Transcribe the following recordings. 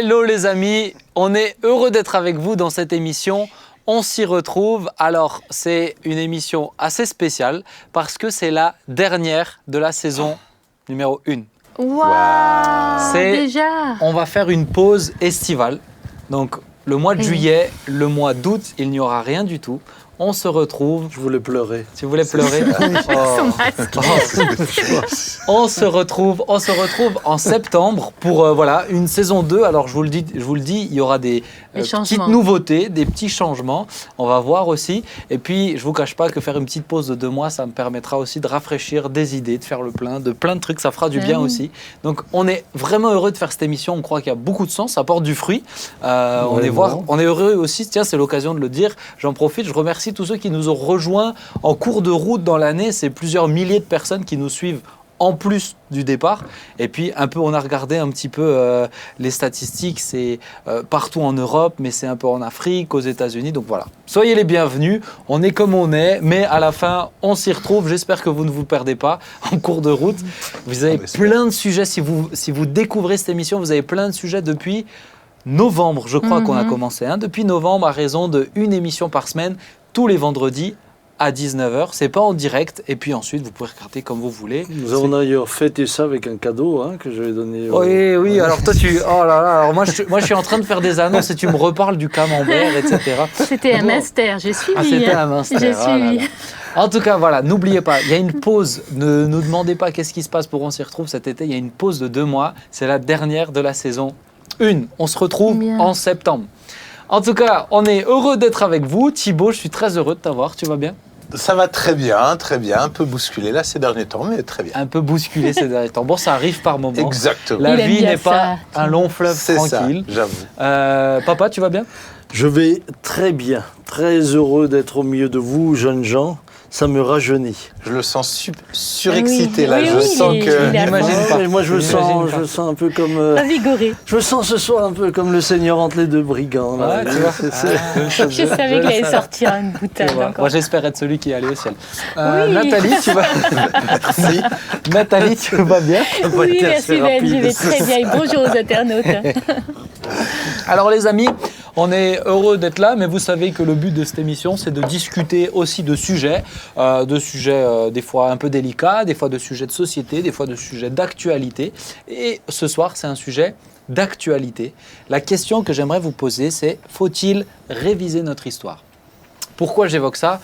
Hello les amis, on est heureux d'être avec vous dans cette émission. On s'y retrouve. Alors c'est une émission assez spéciale parce que c'est la dernière de la saison numéro 1. Waouh, déjà. On va faire une pause estivale. Donc le mois de juillet, le mois d'août, il n'y aura rien du tout. On se retrouve. Je voulais pleurer. Tu voulais pleurer? Son masque. On se retrouve en septembre pour une saison 2. Alors je vous le dis, il y aura des petites nouveautés, des petits changements. On va voir aussi. Et puis je vous cache pas que faire une petite pause de 2 mois, ça me permettra aussi de rafraîchir des idées, de faire le plein de trucs. Ça fera du bien aussi. Donc on est vraiment heureux de faire cette émission. On croit qu'il y a beaucoup de sens, ça porte du fruit. On est heureux aussi. Tiens, c'est l'occasion de le dire. J'en profite. Je remercie tous ceux qui nous ont rejoints en cours de route dans l'année. C'est plusieurs milliers de personnes qui nous suivent en plus du départ. Et puis, on a regardé un petit peu les statistiques. C'est partout en Europe, mais c'est un peu en Afrique, aux États-Unis. Donc voilà, soyez les bienvenus. On est comme on est, mais à la fin, on s'y retrouve. J'espère que vous ne vous perdez pas en cours de route. Vous avez plein de sujets. Si vous découvrez cette émission, vous avez plein de sujets depuis novembre, je crois qu'on a commencé. Depuis novembre, à raison d'une émission par semaine, tous les vendredis à 19h. C'est pas en direct. Et puis ensuite, vous pouvez regarder comme vous voulez. Nous avons d'ailleurs fêté ça avec un cadeau que je vais donner. Oui. Alors toi, oh là là. Alors moi, je suis en train de faire des annonces et tu me reparles du camembert, etc. C'était un master. J'ai suivi. C'était un master. J'ai suivi. En tout cas, voilà, n'oubliez pas, il y a une pause. Ne nous demandez pas qu'est-ce qui se passe pour On s'y retrouve cet été. Il y a une pause de 2 mois. C'est la dernière de la saison 1. On se retrouve en septembre. En tout cas, on est heureux d'être avec vous. Thibaut, je suis très heureux de t'avoir. Tu vas bien? Ça va très bien, très bien. Un peu bousculé là ces derniers temps, mais très bien. Un peu bousculé ces derniers temps. Bon, ça arrive par moments. Exactement. La vie n'est pas un long fleuve tranquille. C'est ça, j'avoue. Papa, tu vas bien? Je vais très bien. Très heureux d'être au milieu de vous, jeunes gens. Ça me rajeunit. Je le sens surexcité là. Oui, je sens que. N'imagine pas. Et moi, je sens un peu comme. Vigoré. Je sens ce soir un peu comme le Seigneur entre les 2 brigands. Là. Ouais, tu vois. Je savais qu'il allait sortir une boutade encore. Moi, j'espère être celui qui est allé au ciel. Nathalie, tu vas. Merci. Nathalie, tu vas bien? Oui, merci Ben. Je vais très bien. Et bonjour aux internautes. Alors, les amis. On est heureux d'être là, mais vous savez que le but de cette émission, c'est de discuter aussi de sujets des fois un peu délicats, des fois de sujets de société, des fois de sujets d'actualité. Et ce soir, c'est un sujet d'actualité. La question que j'aimerais vous poser, c'est faut-il réviser notre histoire ? Pourquoi j'évoque ça?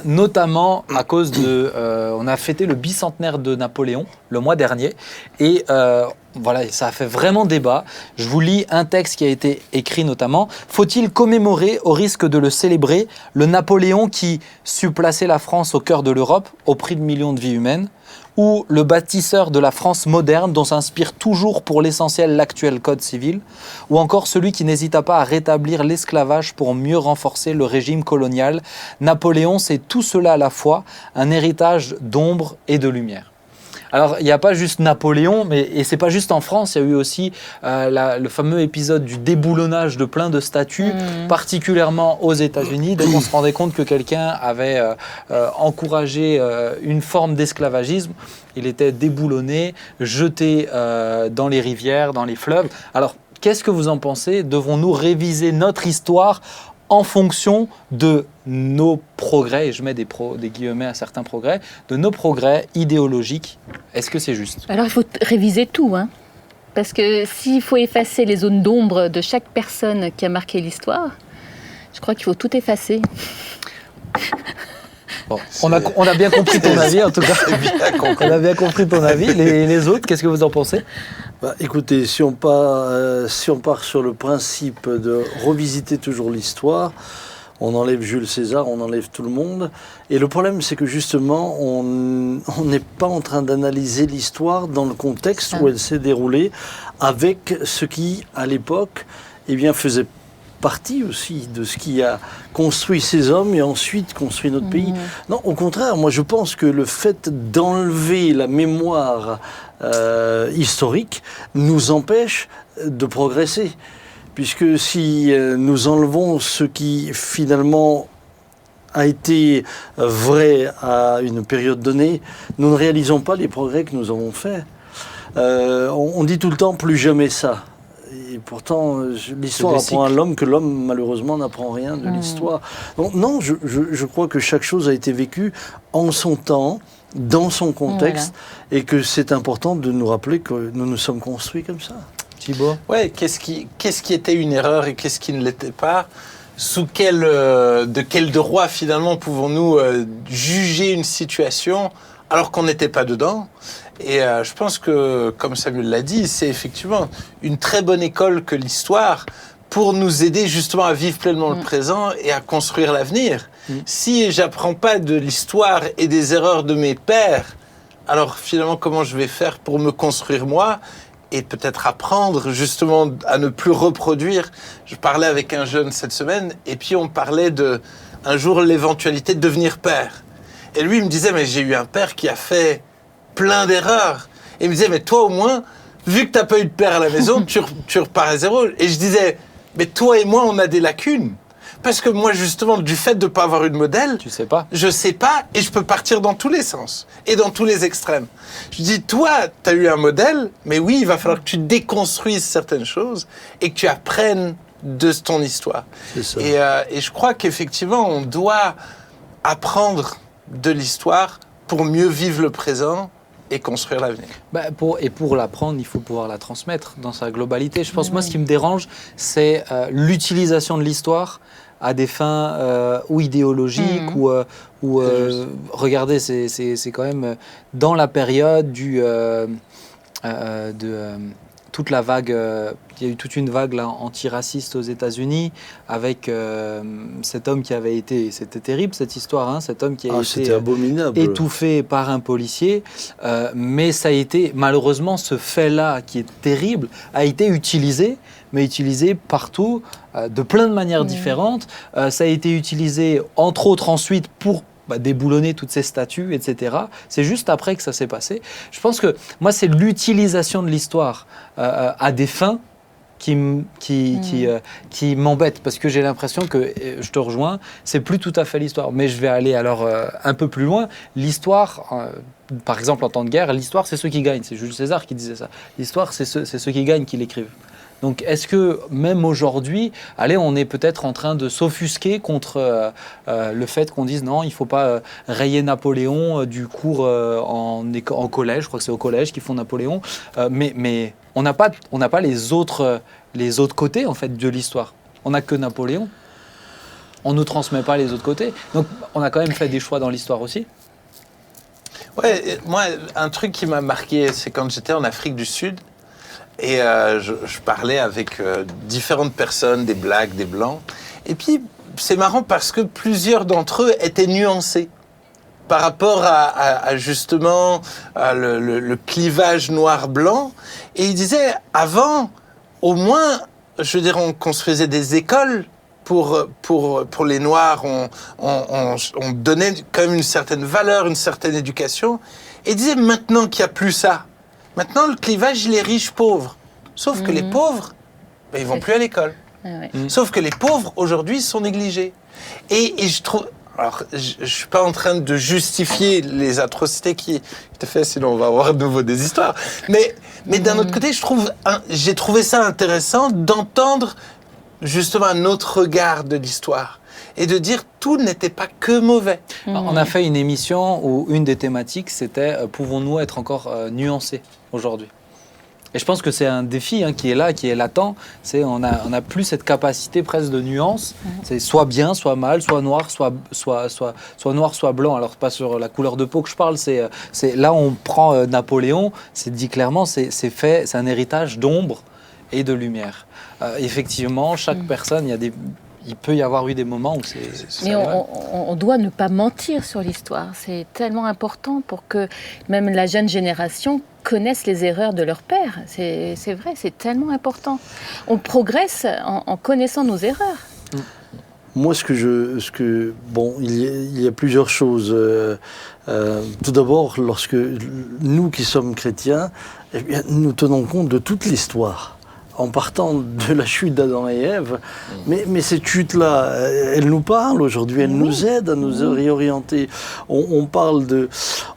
Notamment à cause on a fêté le bicentenaire de Napoléon le mois dernier et ça a fait vraiment débat. Je vous lis un texte qui a été écrit notamment. Faut-il commémorer, au risque de le célébrer, le Napoléon qui sut placer la France au cœur de l'Europe au prix de millions de vies humaines? Ou le bâtisseur de la France moderne dont s'inspire toujours pour l'essentiel l'actuel code civil, ou encore celui qui n'hésita pas à rétablir l'esclavage pour mieux renforcer le régime colonial. Napoléon, c'est tout cela à la fois, un héritage d'ombre et de lumière. Alors, il n'y a pas juste Napoléon, et ce n'est pas juste en France, il y a eu aussi le fameux épisode du déboulonnage de plein de statues, particulièrement aux États-Unis, dès qu'on se rendait compte que quelqu'un avait encouragé une forme d'esclavagisme. Il était déboulonné, jeté dans les rivières, dans les fleuves. Alors, qu'est-ce que vous en pensez? Devons-nous réviser notre histoire en fonction de nos progrès, et je mets des guillemets à certains progrès, de nos progrès idéologiques? Est-ce que c'est juste? Alors il faut réviser tout, parce que s'il faut effacer les zones d'ombre de chaque personne qui a marqué l'histoire, je crois qu'il faut tout effacer. Bon, on a bien compris ton avis en tout cas. On a bien compris ton avis. Les autres, qu'est-ce que vous en pensez? Écoutez, si on part sur le principe de revisiter toujours l'histoire, on enlève Jules César, on enlève tout le monde. Et le problème, c'est que justement, on n'est pas en train d'analyser l'histoire dans le contexte où elle s'est déroulée, avec ce qui, à l'époque, faisait partie aussi de ce qui a construit ces hommes et ensuite construit notre pays. Non, au contraire, moi je pense que le fait d'enlever la mémoire historique nous empêche de progresser. Puisque si nous enlevons ce qui finalement a été vrai à une période donnée, nous ne réalisons pas les progrès que nous avons faits. On dit tout le temps plus jamais ça. Et pourtant, l'histoire apprend à l'homme que l'homme, malheureusement, n'apprend rien de l'histoire. Donc, non, je crois que chaque chose a été vécue en son temps, dans son contexte, et que c'est important de nous rappeler que nous nous sommes construits comme ça. Thibaut ? Ouais, qu'est-ce qui était une erreur et qu'est-ce qui ne l'était pas ? De quel droit, finalement, pouvons-nous juger une situation alors qu'on n'était pas dedans ? Et je pense que, comme Samuel l'a dit, c'est effectivement une très bonne école que l'histoire pour nous aider justement à vivre pleinement le présent et à construire l'avenir. Si j'apprends pas de l'histoire et des erreurs de mes pères, alors finalement comment je vais faire pour me construire moi et peut-être apprendre justement à ne plus reproduire. Je parlais avec un jeune cette semaine et puis on parlait de un jour l'éventualité de devenir père. Et lui il me disait mais j'ai eu un père qui a fait plein d'erreurs. Et il me disait, mais toi au moins, vu que tu n'as pas eu de père à la maison, tu repars à zéro. Et je disais, mais toi et moi, on a des lacunes. Parce que moi, justement, du fait de ne pas avoir eu de modèle, Tu sais pas. je sais pas et je peux partir dans tous les sens et dans tous les extrêmes. Je dis, toi, tu as eu un modèle, mais oui, il va falloir que tu déconstruises certaines choses et que tu apprennes de ton histoire. C'est ça. Et je crois qu'effectivement, on doit apprendre de l'histoire pour mieux vivre le présent et construire l'avenir. Pour l'apprendre, il faut pouvoir la transmettre dans sa globalité. Je pense, moi, ce qui me dérange, c'est l'utilisation de l'histoire à des fins ou idéologiques ou regardez, c'est quand même dans la période toute la vague, il y a eu toute une vague là, antiraciste aux États-Unis avec cet homme qui avait été, c'était terrible cette histoire, hein, cet homme qui a été abominable. Étouffé par un policier, mais ça a été, malheureusement, ce fait-là qui est terrible, a été utilisé, mais utilisé partout, de plein de manières différentes. Ça a été utilisé, entre autres, ensuite pour déboulonner toutes ces statues, etc. C'est juste après que ça s'est passé. Je pense que moi, c'est l'utilisation de l'histoire à des fins qui m'embête, parce que j'ai l'impression que, je te rejoins, c'est plus tout à fait l'histoire. Mais je vais aller alors un peu plus loin. L'histoire, par exemple en temps de guerre, l'histoire c'est ceux qui gagnent. C'est Jules César qui disait ça. L'histoire c'est ceux qui gagnent qui l'écrivent. Donc est-ce que même aujourd'hui, on est peut-être en train de s'offusquer contre le fait qu'on dise non, il ne faut pas rayer Napoléon du cours en collège, je crois que c'est au collège qu'ils font Napoléon, mais on n'a pas les autres côtés en fait de l'histoire. On n'a que Napoléon. On ne nous transmet pas les autres côtés. Donc on a quand même fait des choix dans l'histoire aussi. Ouais, moi, un truc qui m'a marqué, c'est quand j'étais en Afrique du Sud, et je parlais avec différentes personnes, des Blacks, des Blancs. Et puis, c'est marrant parce que plusieurs d'entre eux étaient nuancés par rapport à justement le clivage noir-blanc. Et ils disaient, avant, au moins, je veux dire, on construisait des écoles pour les Noirs. On donnait quand même une certaine valeur, une certaine éducation. Et ils disaient, maintenant qu'il n'y a plus ça, maintenant, le clivage, il est riche-pauvre. Sauf que les pauvres, ils ne vont plus à l'école. Sauf que les pauvres, aujourd'hui, sont négligés. Et je trouve... Alors, je ne suis pas en train de justifier les atrocités qui étaient faites, sinon on va avoir de nouveau des histoires. Mais d'un autre côté, j'ai trouvé ça intéressant d'entendre justement un autre regard de l'histoire. Et de dire tout n'était pas que mauvais. On a fait une émission où une des thématiques, c'était pouvons-nous être encore nuancés aujourd'hui ? Et je pense que c'est un défi qui est là, qui est latent. On a plus cette capacité presque de nuance. C'est soit bien, soit mal, soit noir, soit noir, soit blanc. Alors pas sur la couleur de peau que je parle. C'est là on prend Napoléon. C'est dit clairement, c'est un héritage d'ombre et de lumière. Effectivement, chaque personne, il peut y avoir eu des moments où c'est... Mais on doit ne pas mentir sur l'histoire. C'est tellement important pour que même la jeune génération connaisse les erreurs de leur père. C'est vrai, c'est tellement important. On progresse en connaissant nos erreurs. Moi, il y a plusieurs choses. Tout d'abord, lorsque nous qui sommes chrétiens, nous tenons compte de toute l'histoire. En partant de la chute d'Adam et Ève. Mais cette chute-là, elle nous parle aujourd'hui, elle nous aide à nous réorienter. On parle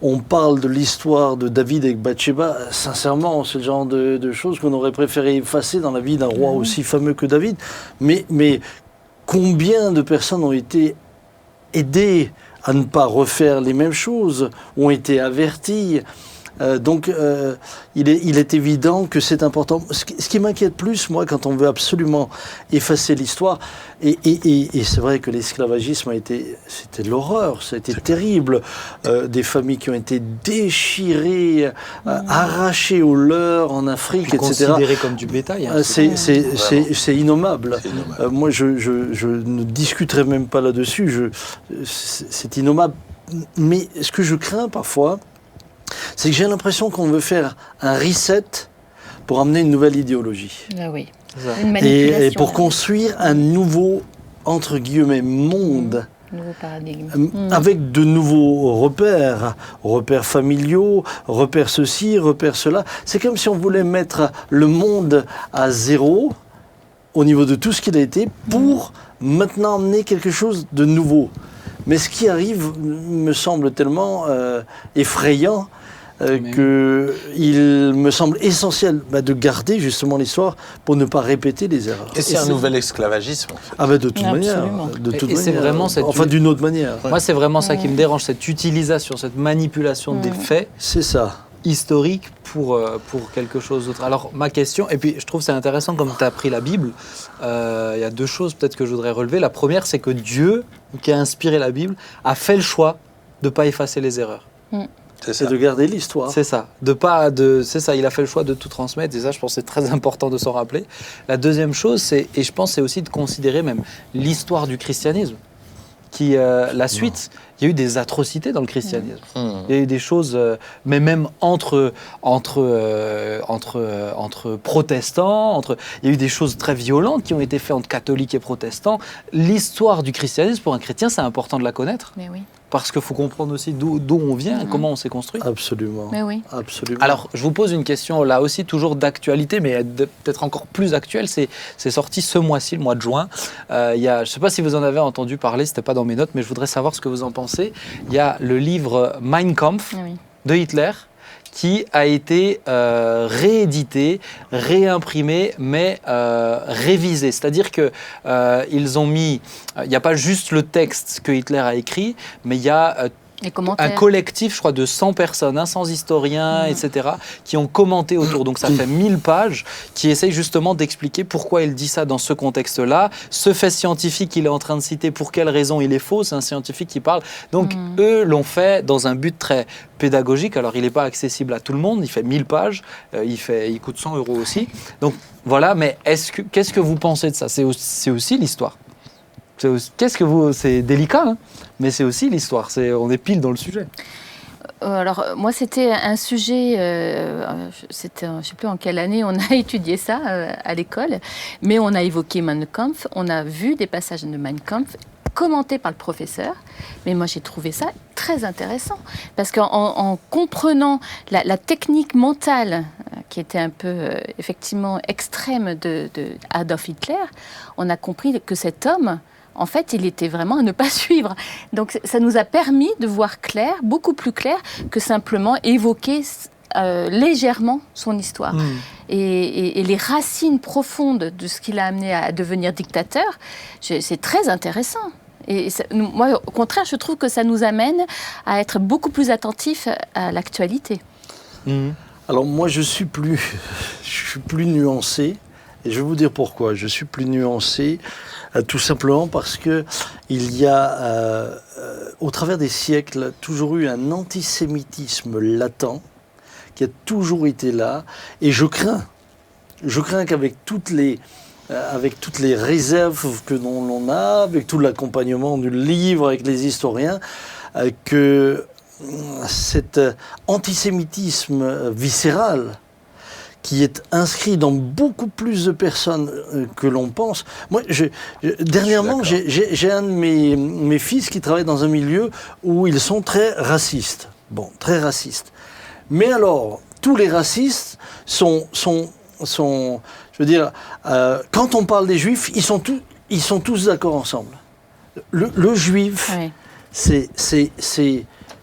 on parle de l'histoire de David avec Bathsheba, sincèrement, c'est le genre de choses qu'on aurait préféré effacer dans la vie d'un roi aussi fameux que David. Mais combien de personnes ont été aidées à ne pas refaire les mêmes choses, ont été averties. Donc, il est évident que c'est important. Ce qui m'inquiète plus, moi, quand on veut absolument effacer l'histoire, et c'est vrai que l'esclavagisme c'était l'horreur, ça a été terrible. Des familles qui ont été déchirées, arrachées au leurre en Afrique, etc. Considérées comme du bétail. Hein, c'est innommable. Moi, je ne discuterai même pas là-dessus. C'est innommable. Mais ce que je crains parfois, c'est que j'ai l'impression qu'on veut faire un reset pour amener une nouvelle idéologie. Ah oui. Une manipulation. Et pour construire un nouveau, entre guillemets, monde. Nouveau paradigme. Avec de nouveaux repères familiaux, repères ceci, repères cela. C'est comme si on voulait mettre le monde à zéro au niveau de tout ce qu'il a été pour maintenant amener quelque chose de nouveau. Mais ce qui arrive me semble tellement effrayant qu'il me semble essentiel de garder justement l'histoire pour ne pas répéter les erreurs. Et c'est un nouvel esclavagisme. En fait. Ah ben de toute manière. C'est vraiment d'une autre manière. Moi, c'est vraiment ça qui me dérange, cette utilisation, cette manipulation des faits. C'est ça. Historique pour quelque chose d'autre. Alors, ma question, et puis je trouve c'est intéressant comme tu as pris la Bible, il y a deux choses peut-être que je voudrais relever. La première, c'est que Dieu, qui a inspiré la Bible, a fait le choix de ne pas effacer les erreurs. C'est de garder l'histoire. C'est ça. C'est ça, il a fait le choix de tout transmettre, et ça, je pense que c'est très important de s'en rappeler. La deuxième chose, et je pense c'est aussi de considérer même l'histoire du christianisme. La suite, il y a eu des atrocités dans le christianisme. Il y a eu des choses, mais même entre protestants, il y a eu des choses très violentes qui ont été faites entre catholiques et protestants. L'histoire du christianisme, pour un chrétien, c'est important de la connaître. Mais oui. Parce qu'il faut comprendre aussi d'où on vient, comment on s'est construit. Absolument. Mais oui. Absolument. Alors, je vous pose une question là aussi, toujours d'actualité, mais peut-être encore plus actuelle. C'est sorti ce mois-ci, le mois de juin. Je ne sais pas si vous en avez entendu parler, ce n'était pas dans mes notes, mais je voudrais savoir ce que vous en pensez. Il y a le livre Mein Kampf de Hitler qui a été réédité, réimprimé, mais révisé. C'est-à-dire qu'ils ont mis... Il n'y a pas juste le texte que Hitler a écrit, mais il y a... un collectif, je crois, de 100 personnes, 100 historiens, etc., qui ont commenté autour. Donc ça fait 1000 pages qui essayent justement d'expliquer pourquoi il dit ça dans ce contexte-là. Ce fait scientifique qu'il est en train de citer, pour quelle raison il est faux, c'est un scientifique qui parle. Donc eux l'ont fait dans un but très pédagogique. Alors il n'est pas accessible à tout le monde, il fait 1000 pages, il coûte 100 € aussi. Donc voilà, mais qu'est-ce que vous pensez de ça ? C'est aussi l'histoire. C'est délicat, hein, mais c'est aussi l'histoire. On est pile dans le sujet. Alors, moi, c'était un sujet, je ne sais plus en quelle année on a étudié ça à l'école, mais on a évoqué Mein Kampf, on a vu des passages de Mein Kampf commentés par le professeur, mais moi j'ai trouvé ça très intéressant, parce qu'en comprenant la technique mentale qui était un peu effectivement extrême de Adolf Hitler, on a compris que cet homme, en fait, il était vraiment à ne pas suivre. Donc, ça nous a permis de voir clair, beaucoup plus clair, que simplement évoquer légèrement son histoire. Et les racines profondes de ce qui l'a amené à devenir dictateur, c'est très intéressant. Et moi, au contraire, je trouve que ça nous amène à être beaucoup plus attentifs à l'actualité. Alors, moi, je suis plus nuancé. Et je vais vous dire pourquoi. Je suis plus nuancé, tout simplement parce que il y a, au travers des siècles, toujours eu un antisémitisme latent qui a toujours été là. Et je crains qu'avec toutes les réserves que l'on a, avec tout l'accompagnement du livre, avec les historiens, que cet antisémitisme viscéral qui est inscrit dans beaucoup plus de personnes que l'on pense. Moi, dernièrement, j'ai un de mes fils qui travaille dans un milieu où ils sont très racistes. Bon, très racistes. Mais alors, tous les racistes sont je veux dire, quand on parle des juifs, ils sont tous d'accord ensemble. Le juif, c'est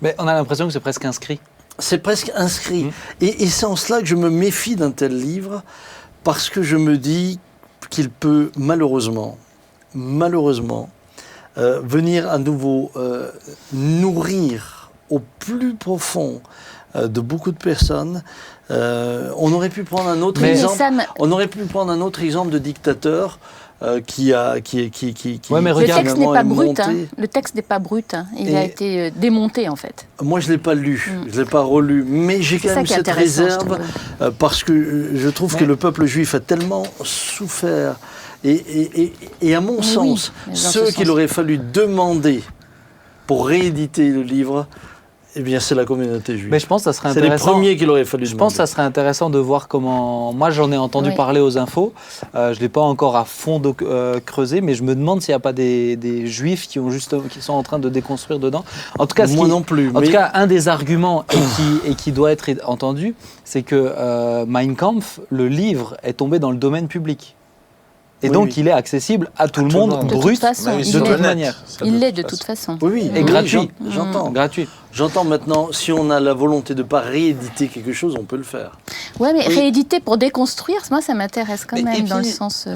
Mais on a l'impression que c'est presque inscrit. C'est presque inscrit. Et c'est en cela que je me méfie d'un tel livre, parce que je me dis qu'il peut malheureusement, venir à nouveau nourrir au plus profond de beaucoup de personnes. On aurait pu prendre un autre exemple. On aurait pu prendre un autre exemple de dictateur qui Ouais, mais Le regarde, texte n'est pas brut. monté. Le texte n'est pas brut. Il a été démonté, en fait. Moi, je ne l'ai pas lu, je ne l'ai pas relu, mais j'ai C'est quand ça même qui est cette intéressant, je réserve, trouve. parce que je trouve que le peuple juif a tellement souffert, et à mon Mais sens, oui, mais dans ceux ce qu'il sens. aurait fallu demander pour rééditer le livre, eh bien, c'est la communauté juive. mais je pense que ça serait C'est les intéressant. premiers qu'il aurait fallu Je demander. pense que ça serait intéressant de voir comment. Moi, j'en ai entendu Oui. parler aux infos. Je ne l'ai pas encore à fond creusé, mais je me demande s'il n'y a pas des juifs qui sont en train de déconstruire dedans. En tout cas, Moi non plus. En mais tout cas, un des arguments et qui doit être entendu, c'est que Mein Kampf, le livre, est tombé dans le domaine public. Et Oui, donc, oui. il est accessible à tout le tout le monde, monde. De toute brut, façon, Mais il de l'est. toute manière. Il l'est de toute façon. oui, Et gratuit. J'entends. Gratuit. J'entends maintenant, si on a la volonté de ne pas rééditer quelque chose, on peut le faire. Ouais, mais Oui. rééditer pour déconstruire, moi, ça m'intéresse quand Mais- et même, dans le puis- sens...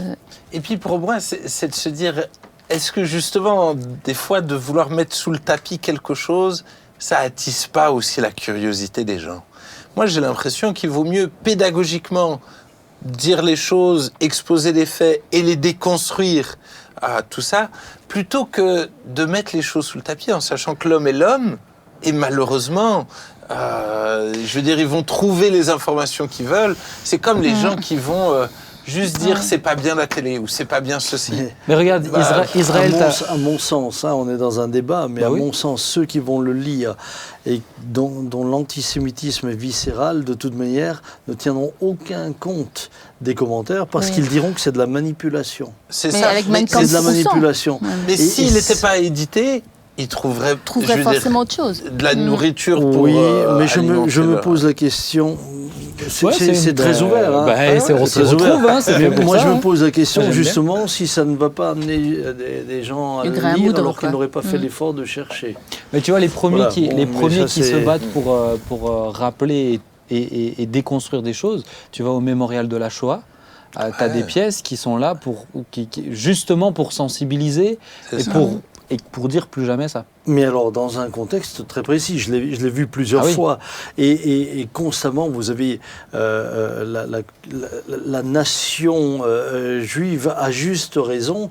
Et puis pour moi, c'est de se dire, est-ce que justement, des fois, de vouloir mettre sous le tapis quelque chose, ça attise pas aussi la curiosité des gens? Moi, j'ai l'impression qu'il vaut mieux pédagogiquement dire les choses, exposer les faits et les déconstruire, tout ça, plutôt que de mettre les choses sous le tapis en sachant que l'homme est l'homme, et malheureusement, je veux dire, ils vont trouver les informations qu'ils veulent. C'est comme les gens qui vont juste dire c'est pas bien la télé ou c'est pas bien ceci. Mais regarde, Bah, Israël, à mon sens, hein, on est dans un débat, mais Bah à oui. mon sens, ceux qui vont le lire et dont l'antisémitisme est viscéral, de toute manière, ne tiendront aucun compte des commentaires parce Oui. qu'ils diront que c'est de la manipulation. C'est Mais ça. avec Mais- Mein Kampf, C'est de la on sent. manipulation. Mais Et- s'il et n'était c'est- pas édité, il trouverait, trouverait je veux dire, forcément autre chose. de la nourriture pour Oui, mais je alimenter me leur- pose la question. Ouais, C'est très ouvert. Hein. on s'y très ouvert. retrouve, hein, c'est fait Mais pour moi, ça, je hein. me pose la question Moi, j'aime justement si ça ne va pas amener des gens à Du le grain à lire moudre, alors qu'ils quoi. n'auraient pas fait l'effort de chercher. Mais tu vois, les premiers Voilà, qui, bon, les mais premiers ça, qui se c'est- battent pour rappeler et déconstruire des choses, tu vas au mémorial de la Shoah, tu as des pièces qui sont là justement pour sensibiliser C'est et ça. pour dire plus jamais ça. Mais alors, dans un contexte très précis, je l'ai vu plusieurs Ah oui. fois, et constamment, vous avez la nation juive, à juste raison,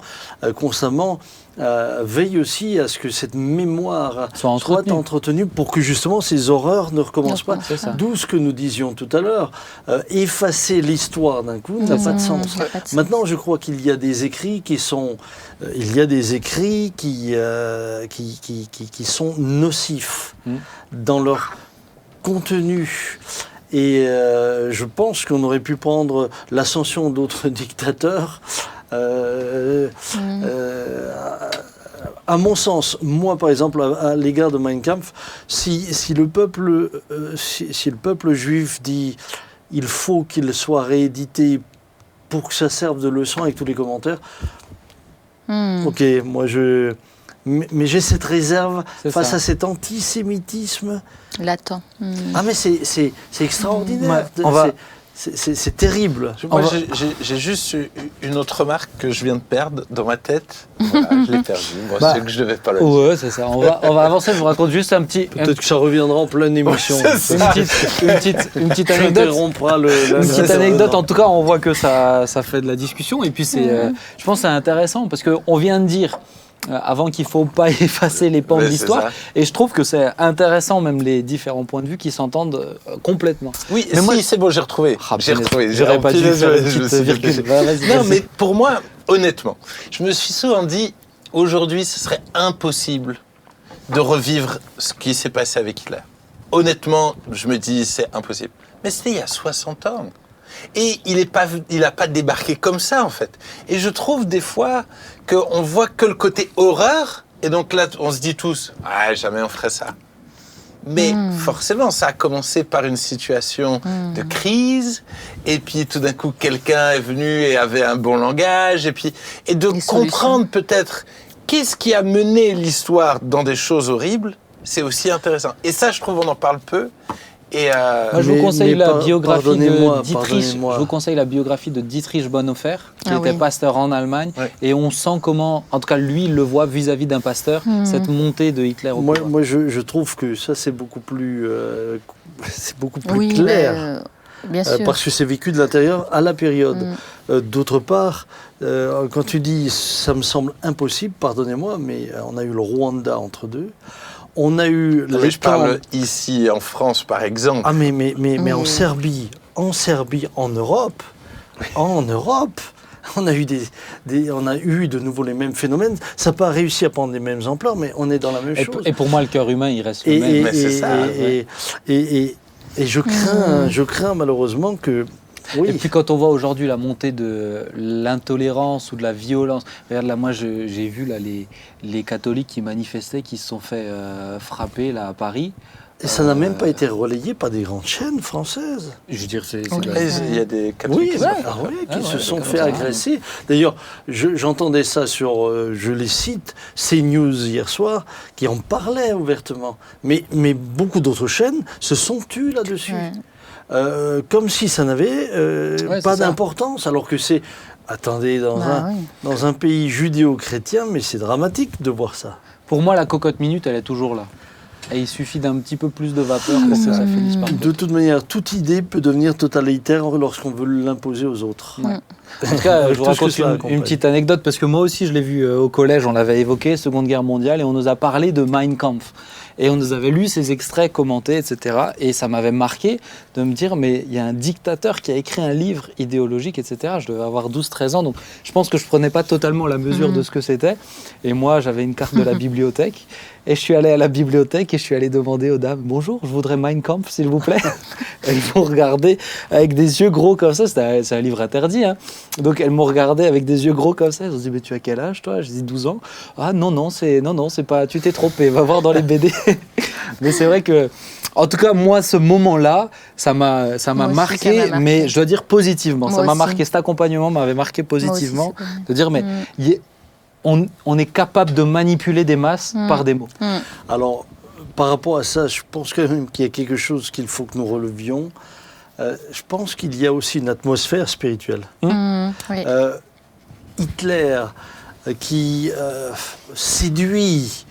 constamment veille aussi à ce que cette mémoire Soit entretenue. entretenue pour que justement ces horreurs ne recommencent pas. C'est ça. D'où ce que nous disions tout à l'heure, effacer l'histoire d'un coup n'a pas de sens. Ça n'a pas de sens. Maintenant, je crois qu'il y a des écrits qui sont, qui sont nocifs dans leur contenu. Et je pense qu'on aurait pu prendre l'ascension d'autres dictateurs. À mon sens, moi par exemple, à l'égard de Mein Kampf, si le peuple juif dit il faut qu'il soit réédité pour que ça serve de leçon avec tous les commentaires, ok, moi mais j'ai cette réserve C'est face ça. à cet antisémitisme. L'attend. Ah mais c'est extraordinaire. Ouais, on va- C'est terrible. Moi, On va- j'ai juste une autre remarque que je viens de perdre dans ma tête. Voilà, je l'ai perdue. Moi, Bah, c'est que je devais pas le dire. Ouais, c'est ça. On va avancer. Je vous raconte juste un petit. Peut-être que ça reviendra en pleine émission. Une petite anecdote. J'interrompra Une petite c'est anecdote, vrai, en tout cas, on voit que ça fait de la discussion. Et puis, je pense que c'est intéressant parce qu'on vient de dire avant qu'il ne faut pas effacer les pans de Ouais, c'est l'histoire. ça. Et je trouve que c'est intéressant, même les différents points de vue qui s'entendent complètement. Oui, Mais si, moi- c'est bon, j'ai retrouvé. J'ai retrouvé. J'aurais pas dû Punaise, faire une je me petite suis virgule. dépêché. Vas-y, Non, vas-y. mais pour moi, honnêtement, je me suis souvent dit, aujourd'hui, ce serait impossible de revivre ce qui s'est passé avec Hitler. Honnêtement, je me dis, c'est impossible. Mais c'était il y a 60 ans. Et il n'a pas débarqué comme ça, en fait. Et je trouve des fois qu'on voit que le côté horreur, et donc là, on se dit tous, ah, jamais on ferait ça. Mais forcément, ça a commencé par une situation de crise, et puis tout d'un coup, quelqu'un est venu et avait un bon langage, et de Des comprendre peut-être qu'est-ce qui a mené l'histoire dans des choses horribles, c'est aussi intéressant. Et ça, je trouve, on en parle peu. Et Moi, je vous conseille la biographie pardonnez-moi. Je vous conseille la biographie de Dietrich Bonhoeffer, qui était pasteur en Allemagne, et on sent comment, en tout cas lui, il le voit vis-à-vis d'un pasteur, cette montée de Hitler au pouvoir. Moi, je trouve que ça, c'est beaucoup plus clair. Bien sûr. Parce que c'est vécu de l'intérieur à la période. D'autre part, quand tu dis ça me semble impossible, pardonnez-moi, mais on a eu le Rwanda entre deux. On a eu je parle ici en France, par exemple. Ah mais en Serbie, en Europe, on a eu de nouveau les mêmes phénomènes. Ça n'a pas réussi à prendre les mêmes ampleurs, mais on est dans la même chose. Et pour moi, le cœur humain, il reste le même. Mais c'est ça. Et je crains malheureusement que. Oui. Et puis quand on voit aujourd'hui la montée de l'intolérance ou de la violence, regarde là, moi j'ai vu là, les catholiques qui manifestaient, qui se sont fait frapper là à Paris. Et ça n'a même pas été relayé par des grandes chaînes françaises. Je veux dire, Il y a des catholiques qui se sont fait agresser. D'ailleurs, j'entendais ça sur, je les cite, CNews hier soir, qui en parlait ouvertement. Mais beaucoup d'autres chaînes se sont tues là-dessus. Comme si ça n'avait pas d'importance, alors que c'est... Attendez, dans un pays judéo-chrétien, mais c'est dramatique de voir ça. Pour moi, la cocotte minute, elle est toujours là. Et il suffit d'un petit peu plus de vapeur pour que ça finisse par... De toute manière, toute idée peut devenir totalitaire lorsqu'on veut l'imposer aux autres. En tout cas, je vous raconte une petite anecdote, parce que moi aussi, je l'ai vu au collège, on l'avait évoqué, Seconde Guerre mondiale, et on nous a parlé de Mein Kampf. Et on nous avait lu ces extraits commentés, etc. Et ça m'avait marqué de me dire, mais il y a un dictateur qui a écrit un livre idéologique, etc. Je devais avoir 12-13 ans, donc je pense que je ne prenais pas totalement la mesure de ce que c'était. Et moi, j'avais une carte de la bibliothèque. Et je suis allé à la bibliothèque et je suis allé demander aux dames, bonjour, je voudrais Mein Kampf, s'il vous plaît. Elles m'ont regardé avec des yeux gros comme ça, c'est un livre interdit. Hein. Donc elles m'ont regardé avec des yeux gros comme ça. Elles ont dit, mais tu as quel âge toi? J'ai dit 12 ans. Ah non, c'est pas, tu t'es trompé, va voir dans les BD. Mais c'est vrai que, en tout cas, moi, ce moment-là, ça m'a marqué, mais je dois dire positivement. Ça m'a marqué, cet accompagnement m'avait marqué positivement, de dire, mais on est capable de manipuler des masses par des mots. Alors, par rapport à ça, je pense quand même qu'il y a quelque chose qu'il faut que nous relevions. Je pense qu'il y a aussi une atmosphère spirituelle. Hitler qui séduit...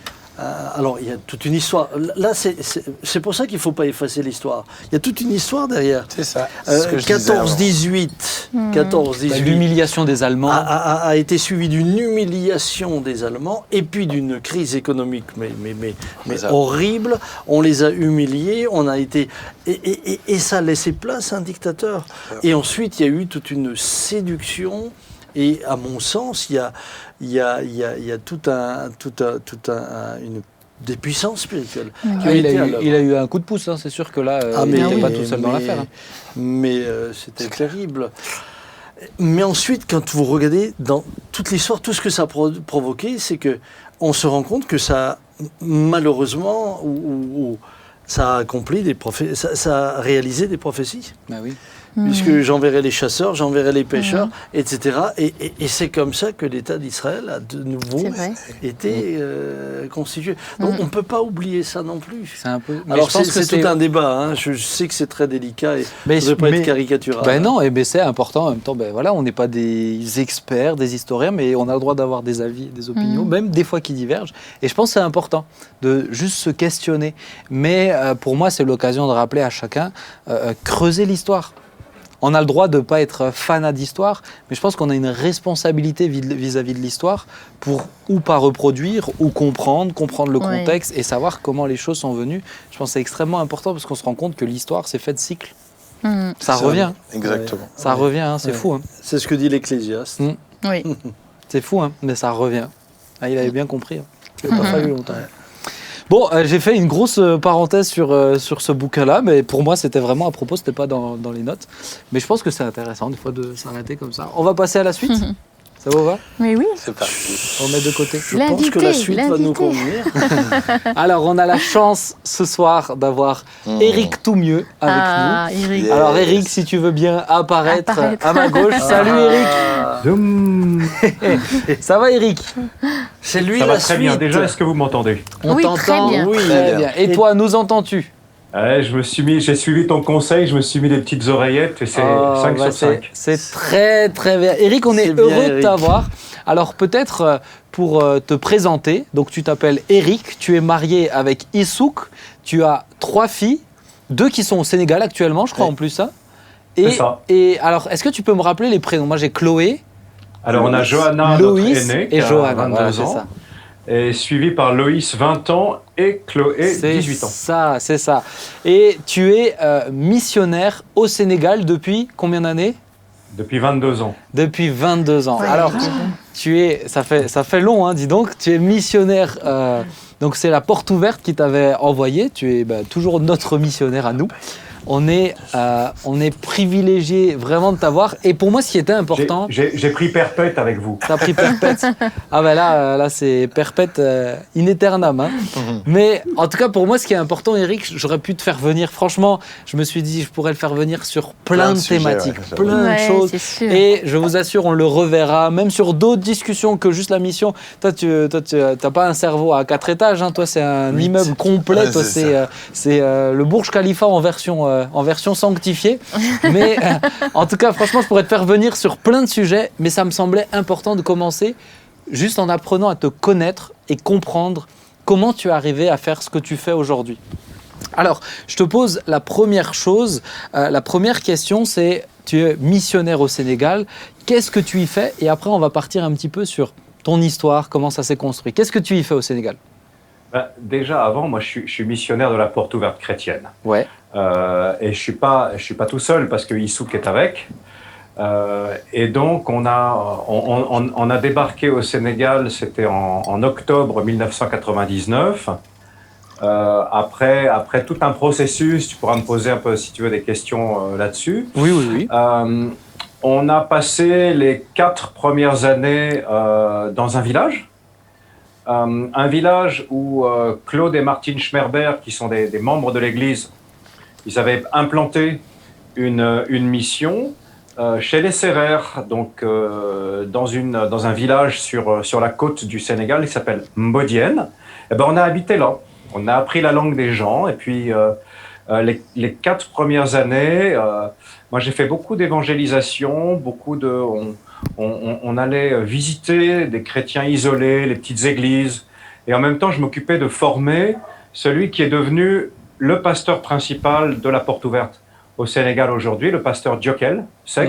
alors, il y a toute une histoire. Là, c'est pour ça qu'il ne faut pas effacer l'histoire. Il y a toute une histoire derrière. C'est ça. 14-18. L'humiliation des Allemands a été suivi d'une humiliation des Allemands et puis d'une crise économique mais horrible. On les a humiliés. On a été et ça a laissé place à un dictateur. Et ensuite, il y a eu toute une séduction. Et à mon sens, il y a des puissances spirituelles. Il a eu un coup de pouce, hein, c'est sûr que là, il n'était pas tout seul dans l'affaire. Hein. Mais c'était terrible. Mais ensuite, quand vous regardez dans toute l'histoire, tout ce que ça a provoqué, c'est que on se rend compte que ça, malheureusement, ça a accompli ça a réalisé des prophéties. Ben oui. Puisque j'enverrai les chasseurs, j'enverrai les pêcheurs, etc. Et c'est comme ça que l'État d'Israël a de nouveau été constitué. Donc on ne peut pas oublier ça non plus. C'est un peu... Alors c'est tout un débat, hein. Je sais que c'est très délicat et ça ne doit pas être caricatural. Ben non, et c'est important en même temps. Ben voilà, on n'est pas des experts, des historiens, mais on a le droit d'avoir des avis, des opinions, même des fois qui divergent. Et je pense que c'est important de juste se questionner. Mais pour moi, c'est l'occasion de rappeler à chacun, creuser l'histoire. On a le droit de ne pas être fanat d'histoire, mais je pense qu'on a une responsabilité vis-à-vis de l'histoire pour ou pas reproduire, ou comprendre le contexte et savoir comment les choses sont venues. Je pense que c'est extrêmement important parce qu'on se rend compte que l'histoire, c'est fait de cycles. Ça revient. Exactement. Ça revient, hein, c'est fou. Hein. C'est ce que dit l'Ecclésiaste. Oui. C'est fou, hein, mais ça revient. Ah, il avait bien compris. Hein. Il n'a pas fallu longtemps. Bon, j'ai fait une grosse parenthèse sur ce bouquin-là, mais pour moi, c'était vraiment à propos, c'était pas dans les notes. Mais je pense que c'est intéressant, des fois, de s'arrêter comme ça. On va passer à la suite. Ça vous va? Mais oui. C'est parti. On met de côté. Je pense que la suite va nous l'invité. convenir. Alors, on a la chance ce soir d'avoir Eric Toumieux avec Eric. nous. Alors, Eric, si tu veux bien apparaître à ma gauche. Ah. Salut, Eric. Ça va, Eric? C'est lui Ça la va très suite. bien. Déjà, est-ce que vous m'entendez? On Oui, t'entend. très bien. Oui, Très très bien. bien. Et toi, nous entends-tu? J'ai suivi ton conseil, je me suis mis des petites oreillettes et c'est 5 bah, sur 5. c'est très très bien. Eric, on est C'est bien, heureux de Eric. t'avoir. Alors peut-être pour te présenter, donc tu t'appelles Eric, tu es marié avec Issouk, tu as 3 filles, 2 qui sont au Sénégal actuellement, je crois Ouais. en plus. Hein. C'est ça. Et alors, est-ce que tu peux me rappeler les prénoms? Moi j'ai Chloé, Alors, on a Johanna, notre Loïs aînée, et qui a Johanna. 22 Voilà, c'est ans, ça. et suivi par Loïs, 20 ans, et Chloé, C'est 18 ans. ça, c'est ça. Et tu es missionnaire au Sénégal depuis combien d'années? Depuis 22 ans. Depuis 22 ans. Ouais, Alors, dis donc. ça fait long, hein, dis donc. Tu es missionnaire. Donc, c'est la porte ouverte qui t'avait envoyé. Tu es toujours notre missionnaire à nous. On est privilégié vraiment de t'avoir. Et pour moi, ce qui était important, J'ai pris perpète avec vous. t'as pris perpète. Ah ben là c'est perpète in aeternam. Hein. Mais en tout cas, pour moi, ce qui est important, Eric, j'aurais pu te faire venir. Franchement, je me suis dit, je pourrais le faire venir sur plein de sujets, thématiques, ouais, plein de Ouais, choses. c'est sûr. Et je vous assure, on le reverra, même sur d'autres discussions que juste la mission. Toi, tu n'as pas un cerveau à 4 étages. Hein. Toi, c'est un 8. immeuble complet. Ouais, Toi, c'est c'est le Burj Khalifa en version sanctifiée. Mais en tout cas, franchement, je pourrais te faire venir sur plein de sujets. Mais ça me semblait important de commencer juste en apprenant à te connaître et comprendre comment tu es arrivé à faire ce que tu fais aujourd'hui. Alors, je te pose la première chose. La première question, c'est tu es missionnaire au Sénégal. Qu'est-ce que tu y fais? Et après, on va partir un petit peu sur ton histoire, comment ça s'est construit. Qu'est-ce que tu y fais au Sénégal? Déjà, avant, moi, je suis missionnaire de la porte ouverte chrétienne. Ouais. Et je suis pas tout seul parce que Issouk est avec. Et donc, on a débarqué au Sénégal, c'était en octobre 1999. Après tout un processus, tu pourras me poser un peu, si tu veux, des questions là-dessus. Oui. On a passé les 4 premières années dans un village. Un village où Claude et Martine Schmerber, qui sont des membres de l'Église, ils avaient implanté une mission chez les Sérères, donc dans un village sur la côte du Sénégal qui s'appelle Mbodiène. Et ben, on a habité là, on a appris la langue des gens, et puis les 4 premières années, moi j'ai fait beaucoup d'évangélisation, on allait visiter des chrétiens isolés, les petites églises, et en même temps je m'occupais de former celui qui est devenu le pasteur principal de la porte ouverte au Sénégal aujourd'hui, le pasteur Diokel Seck,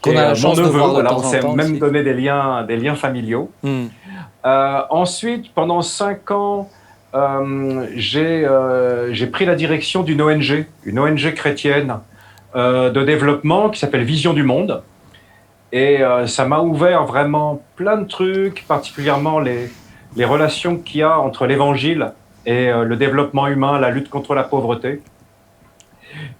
Qu'on a la chance mon de neveu. voir de Voilà, temps on en s'est temps même aussi. donné des liens familiaux. Ensuite, pendant 5 ans, j'ai pris la direction d'une ONG, une ONG chrétienne de développement qui s'appelle Vision du Monde. Et ça m'a ouvert vraiment plein de trucs, particulièrement les relations qu'il y a entre l'évangile et le développement humain, la lutte contre la pauvreté.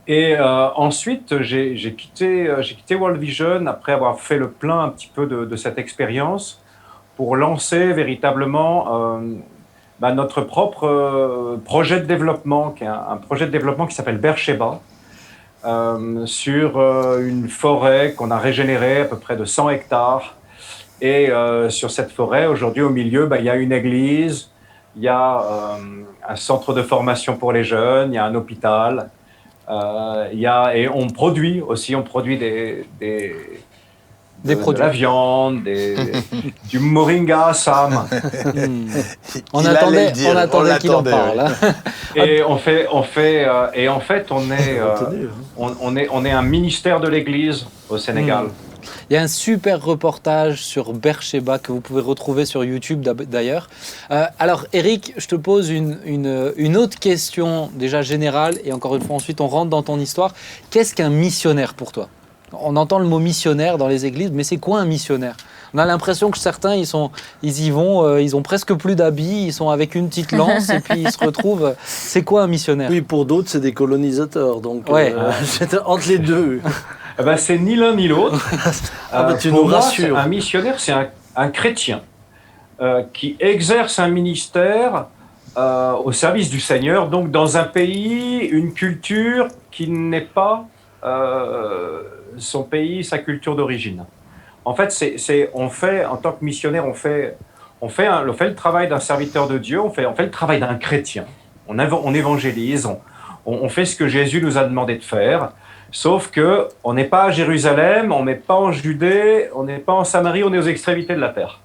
Et ensuite, j'ai quitté World Vision après avoir fait le plein un petit peu de cette expérience pour lancer véritablement notre propre projet de développement, qui est un projet de développement qui s'appelle Beersheba, sur une forêt qu'on a régénérée à peu près de 100 hectares. Et sur cette forêt, aujourd'hui, au milieu, il y a une église, il y a un centre de formation pour les jeunes, il y a un hôpital, et on produit de la viande, du moringa, Sam. On Il allait attendait le dire, on attendait qu'il en l'attendait, parle. ouais. Hein. Et en fait, on est un ministère de l'Église au Sénégal. Il y a un super reportage sur Beersheba que vous pouvez retrouver sur YouTube d'ailleurs. Alors Eric, je te pose une autre question déjà générale et encore une fois ensuite on rentre dans ton histoire. Qu'est-ce qu'un missionnaire pour toi? On entend le mot missionnaire dans les églises, mais c'est quoi un missionnaire? On a l'impression que certains, ils y vont, ils ont presque plus d'habits, ils sont avec une petite lance et puis ils se retrouvent. C'est quoi un missionnaire? Oui, pour d'autres, c'est des colonisateurs. Donc, Ouais. c'est entre les deux. Eh ben, c'est ni l'un ni l'autre. Tu pour nous moi, rassures. un missionnaire, c'est un chrétien qui exerce un ministère au service du Seigneur, donc dans un pays, une culture qui n'est pas son pays, sa culture d'origine. En fait, on fait, en tant que missionnaire, on fait le travail d'un serviteur de Dieu, on fait le travail d'un chrétien. On évangélise, on fait ce que Jésus nous a demandé de faire, sauf que on n'est pas à Jérusalem, on n'est pas en Judée, on n'est pas en Samarie, on est aux extrémités de la terre.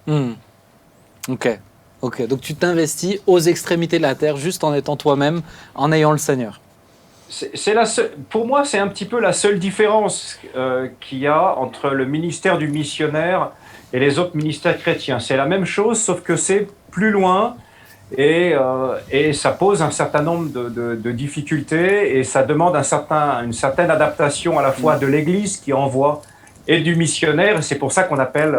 Ok, donc tu t'investis aux extrémités de la terre, juste en étant toi-même, en ayant le Seigneur. Pour moi, c'est un petit peu la seule différence qu'il y a entre le ministère du missionnaire et les autres ministères chrétiens. C'est la même chose, sauf que c'est plus loin et ça pose un certain nombre de difficultés et ça demande une certaine adaptation à la fois de l'Église qui envoie et du missionnaire. Et c'est pour ça qu'on appelle...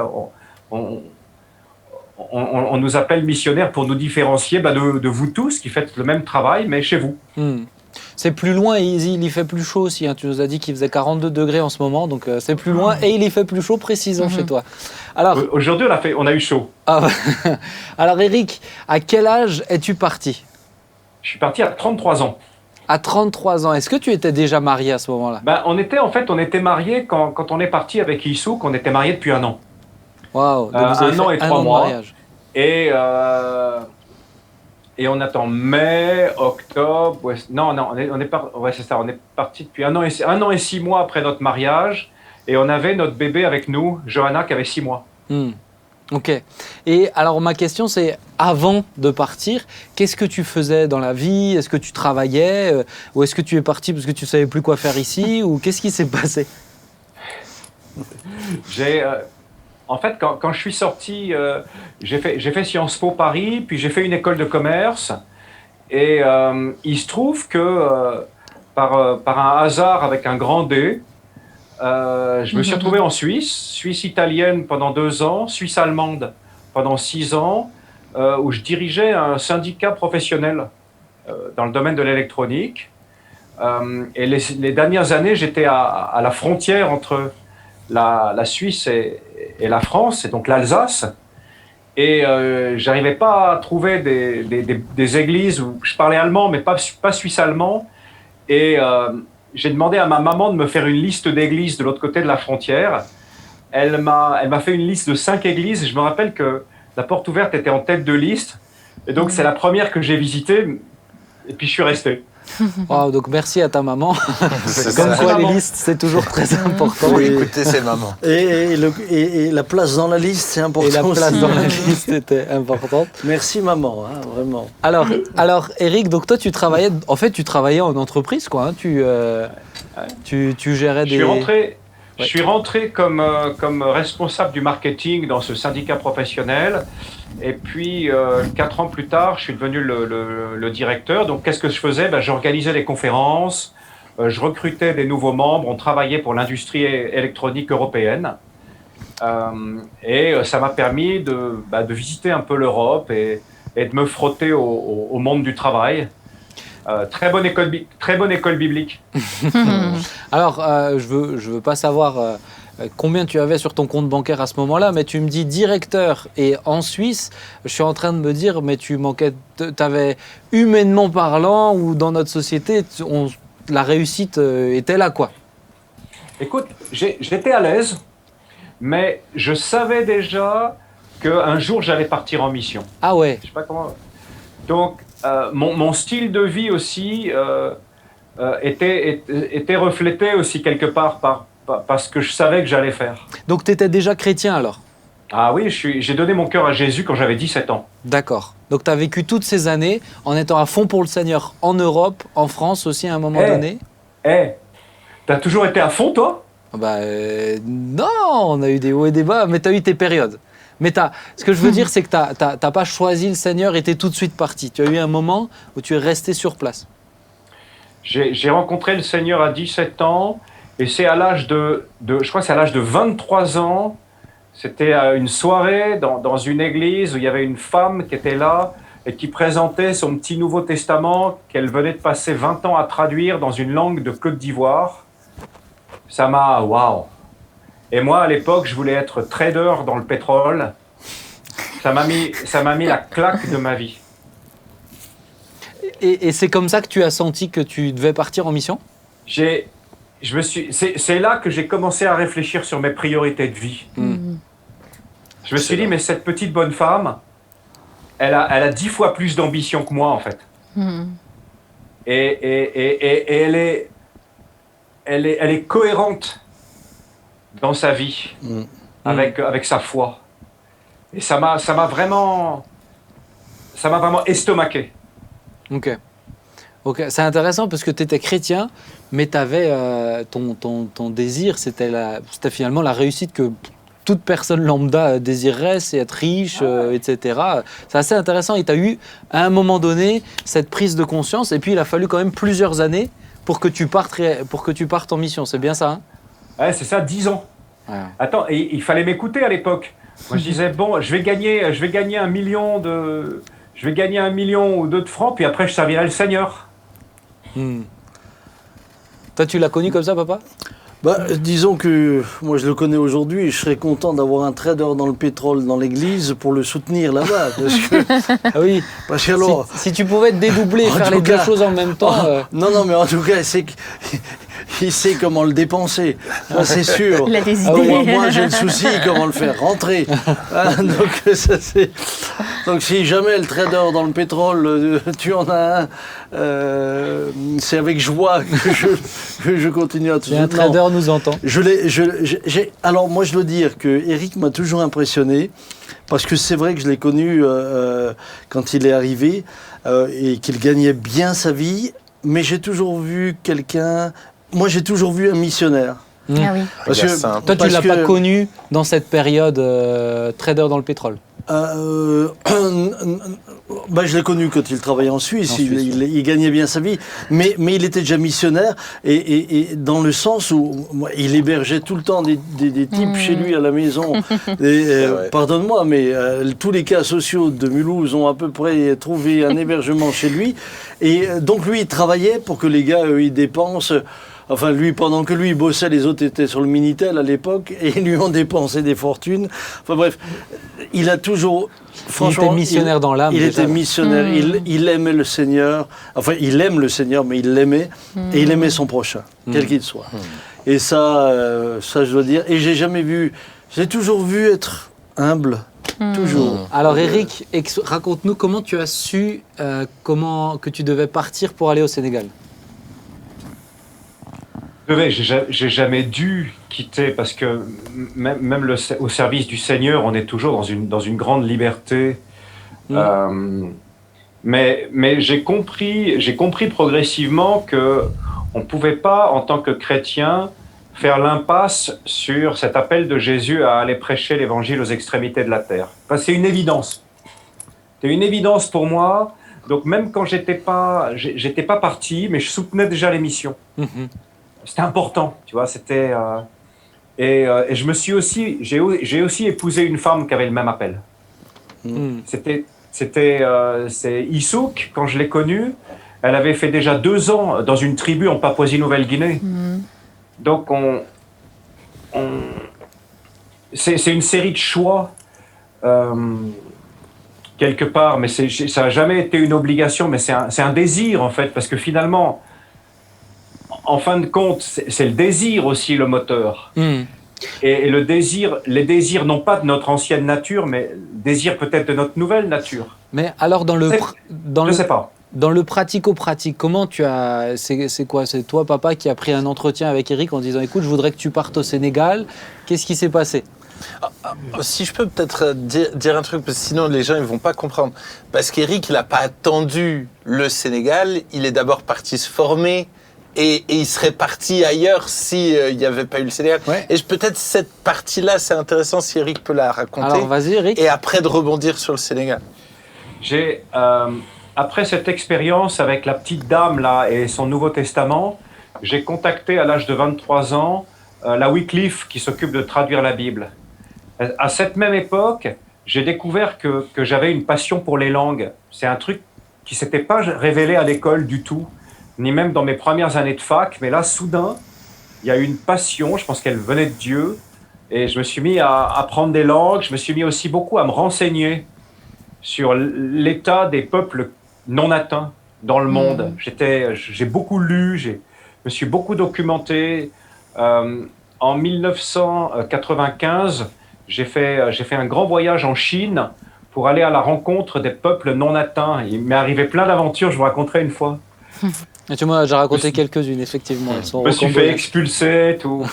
On nous appelle missionnaires pour nous différencier de vous tous qui faites le même travail, mais chez vous. C'est plus loin et il y fait plus chaud aussi. Hein. Tu nous as dit qu'il faisait 42 degrés en ce moment, donc c'est plus loin et il y fait plus chaud précisément chez toi. Alors, aujourd'hui, on a eu chaud. Alors Eric, à quel âge es-tu parti? Je suis parti à 33 ans. À 33 ans. Est-ce que tu étais déjà marié à ce moment-là? On était mariés quand on est parti avec Issou, qu'on était mariés depuis 1 an. Waouh, un an et 3 mois. Mariage. Et on attend mai, octobre. On est parti depuis 1 an et 6 mois après notre mariage. Et on avait notre bébé avec nous, Johanna, qui avait 6 mois. Ok. Et alors ma question c'est, avant de partir, qu'est-ce que tu faisais dans la vie? Est-ce que tu travaillais? Ou est-ce que tu es parti parce que tu ne savais plus quoi faire ici? Ou qu'est-ce qui s'est passé? En fait, quand je suis sorti, j'ai fait Sciences Po Paris, puis j'ai fait une école de commerce. Et il se trouve que par un hasard avec un grand D, je me suis retrouvé en Suisse italienne pendant 2 ans, Suisse allemande pendant 6 ans, où je dirigeais un syndicat professionnel dans le domaine de l'électronique. Et les dernières années, j'étais à la frontière entre la Suisse et la France, et donc l'Alsace. Et j'arrivais pas à trouver des églises où je parlais allemand, mais pas suisse-allemand. Et j'ai demandé à ma maman de me faire une liste d'églises de l'autre côté de la frontière. Elle m'a fait une liste de 5 églises. Je me rappelle que la Porte Ouverte était en tête de liste. Et donc, c'est la première que j'ai visitée. Et puis, je suis resté. Wow, donc merci à ta maman. Comme quoi, les listes, c'est toujours très important. Oui, écoutez, c'est maman. Et la place dans la liste, c'est important. Et la place aussi. dans la liste était importante. Merci maman, vraiment. Alors Eric, donc toi tu travaillais en entreprise quoi, hein, tu gérais des... Je suis rentré comme responsable du marketing dans ce syndicat professionnel. Et puis, 4 ans plus tard, je suis devenu le directeur. Donc, qu'est-ce que je faisais? J'organisais des conférences, je recrutais des nouveaux membres, on travaillait pour l'industrie électronique européenne. Et ça m'a permis de visiter un peu l'Europe et de me frotter au monde du travail. Très bonne école biblique. Alors, je veux pas savoir combien tu avais sur ton compte bancaire à ce moment-là, mais tu me dis directeur et en Suisse, je suis en train de me dire, mais tu avais humainement parlant ou dans notre société, la réussite était là quoi. Écoute, j'étais à l'aise, mais je savais déjà qu'un jour j'allais partir en mission. Ah ouais. Je sais pas comment. Donc, mon style de vie aussi était reflété aussi quelque part par ce que je savais que j'allais faire. Donc tu étais déjà chrétien alors? Ah oui, j'ai donné mon cœur à Jésus quand j'avais 17 ans. D'accord. Donc tu as vécu toutes ces années en étant à fond pour le Seigneur en Europe, en France aussi à un moment donné? T'as toujours été à fond toi? Non, on a eu des hauts et des bas, mais tu as eu tes périodes. Mais ce que je veux dire, c'est que tu n'as pas choisi le Seigneur et tu es tout de suite parti. Tu as eu un moment où tu es resté sur place. J'ai rencontré le Seigneur à 17 ans et c'est à l'âge je crois que c'est à l'âge de 23 ans. C'était à une soirée dans une église où il y avait une femme qui était là et qui présentait son petit Nouveau Testament qu'elle venait de passer 20 ans à traduire dans une langue de Côte d'Ivoire. ça m'a... Waouh. Et moi, à l'époque, je voulais être trader dans le pétrole. Ça m'a mis la claque de ma vie. Et c'est comme ça que tu as senti que tu devais partir en mission ? C'est là que j'ai commencé à réfléchir sur mes priorités de vie. Je me suis dit, mais cette petite bonne femme, elle a 10 fois plus d'ambition que moi, en fait. Et elle est cohérente dans sa vie, avec sa foi. Et ça m'a vraiment estomaqué. Ok, c'est intéressant parce que tu étais chrétien, mais tu avais ton désir, c'était finalement la réussite que toute personne lambda désirerait, c'est être riche, etc. C'est assez intéressant. Et tu as eu, à un moment donné, cette prise de conscience, et puis il a fallu quand même plusieurs années pour que tu partes en mission. C'est bien ça, hein ? Ouais, c'est ça, 10 ans. Ouais. Attends, et il fallait m'écouter à l'époque. Moi, je disais, bon, je vais gagner 1 million ou 2 de francs, puis après, je servirai le Seigneur. Toi, tu l'as connu comme ça, papa ? Disons que moi je le connais aujourd'hui et je serais content d'avoir un trader dans le pétrole dans l'église pour le soutenir là-bas. Parce que alors, si tu pouvais te dédoubler et faire les deux choses en même temps. Non, mais en tout cas, il sait comment le dépenser, ça c'est sûr. Il a des idées. Moi j'ai le souci comment le faire rentrer. Donc si jamais le trader dans le pétrole, tu en as un, c'est avec joie que je continue à te soutenir. Un trader nous entend. Alors moi je dois dire que Eric m'a toujours impressionné parce que c'est vrai que je l'ai connu quand il est arrivé et qu'il gagnait bien sa vie, mais j'ai toujours vu j'ai toujours vu un missionnaire. Ah oui. Parce que, toi, tu ne l'as pas connu dans cette période trader dans le pétrole. Je l'ai connu quand il travaillait en Suisse, il gagnait bien sa vie, mais il était déjà missionnaire et dans le sens où il hébergeait tout le temps des types chez lui à la maison. Pardonne-moi, mais tous les cas sociaux de Mulhouse ont à peu près trouvé un hébergement chez lui. Et donc lui, il travaillait pour que les gars, ils dépensent. Enfin, lui, pendant que lui bossait, les autres étaient sur le Minitel à l'époque et ils lui ont dépensé des fortunes. Enfin bref, il a toujours... Franchement, il était missionnaire dans l'âme. Il était missionnaire, il aimait le Seigneur. Enfin, il aime le Seigneur, mais il l'aimait. Et il aimait son prochain, quel qu'il soit. Et ça, je dois dire. Et j'ai toujours vu être humble. Toujours. Alors Eric, raconte-nous comment tu as su que tu devais partir pour aller au Sénégal. J'ai jamais dû quitter parce que même au service du Seigneur, on est toujours dans une grande liberté. Mais j'ai compris progressivement que on ne pouvait pas, en tant que chrétien, faire l'impasse sur cet appel de Jésus à aller prêcher l'évangile aux extrémités de la terre. Enfin, c'est une évidence. C'est une évidence pour moi. Donc même quand j'étais pas parti, mais je soutenais déjà les missions. C'était important, tu vois. C'était et je me suis aussi, j'ai aussi épousé une femme qui avait le même appel. C'est Issouk, quand je l'ai connue, elle avait fait déjà 2 ans dans une tribu en Papouasie-Nouvelle-Guinée. Donc c'est une série de choix quelque part, mais ça n'a jamais été une obligation, mais c'est un désir en fait, parce que finalement, en fin de compte, c'est le désir aussi le moteur. Et les désirs non pas de notre ancienne nature, mais désir peut-être de notre nouvelle nature. Mais alors je sais pas. Dans le pratico-pratique, comment c'est quoi? C'est toi, papa, qui a pris un entretien avec Eric en disant « Écoute, je voudrais que tu partes au Sénégal. » Qu'est-ce qui s'est passé? Si je peux peut-être dire un truc, parce que sinon les gens ils vont pas comprendre. Parce qu'Eric, il n'a pas attendu le Sénégal, il est d'abord parti se former. Et il serait parti ailleurs s'il n'y avait pas eu le Sénégal. Ouais. Et peut-être cette partie-là, c'est intéressant si Eric peut la raconter. Alors vas-y, Eric. Et après de rebondir sur le Sénégal. Après cette expérience avec la petite dame là et son Nouveau Testament, j'ai contacté à l'âge de 23 ans la Wycliffe qui s'occupe de traduire la Bible. À cette même époque, j'ai découvert que j'avais une passion pour les langues. C'est un truc qui ne s'était pas révélé à l'école du tout, ni même dans mes premières années de fac, mais là, soudain, il y a eu une passion, je pense qu'elle venait de Dieu, et je me suis mis à apprendre des langues, je me suis mis aussi beaucoup à me renseigner sur l'état des peuples non atteints dans le monde. J'ai beaucoup lu, je me suis beaucoup documenté. En 1995, j'ai fait un grand voyage en Chine pour aller à la rencontre des peuples non atteints. Il m'est arrivé plein d'aventures, je vous raconterai une fois. Et tu m'as déjà raconté quelques-unes, effectivement. Elles sont Je me suis fait rocambolesques. expulser, tout.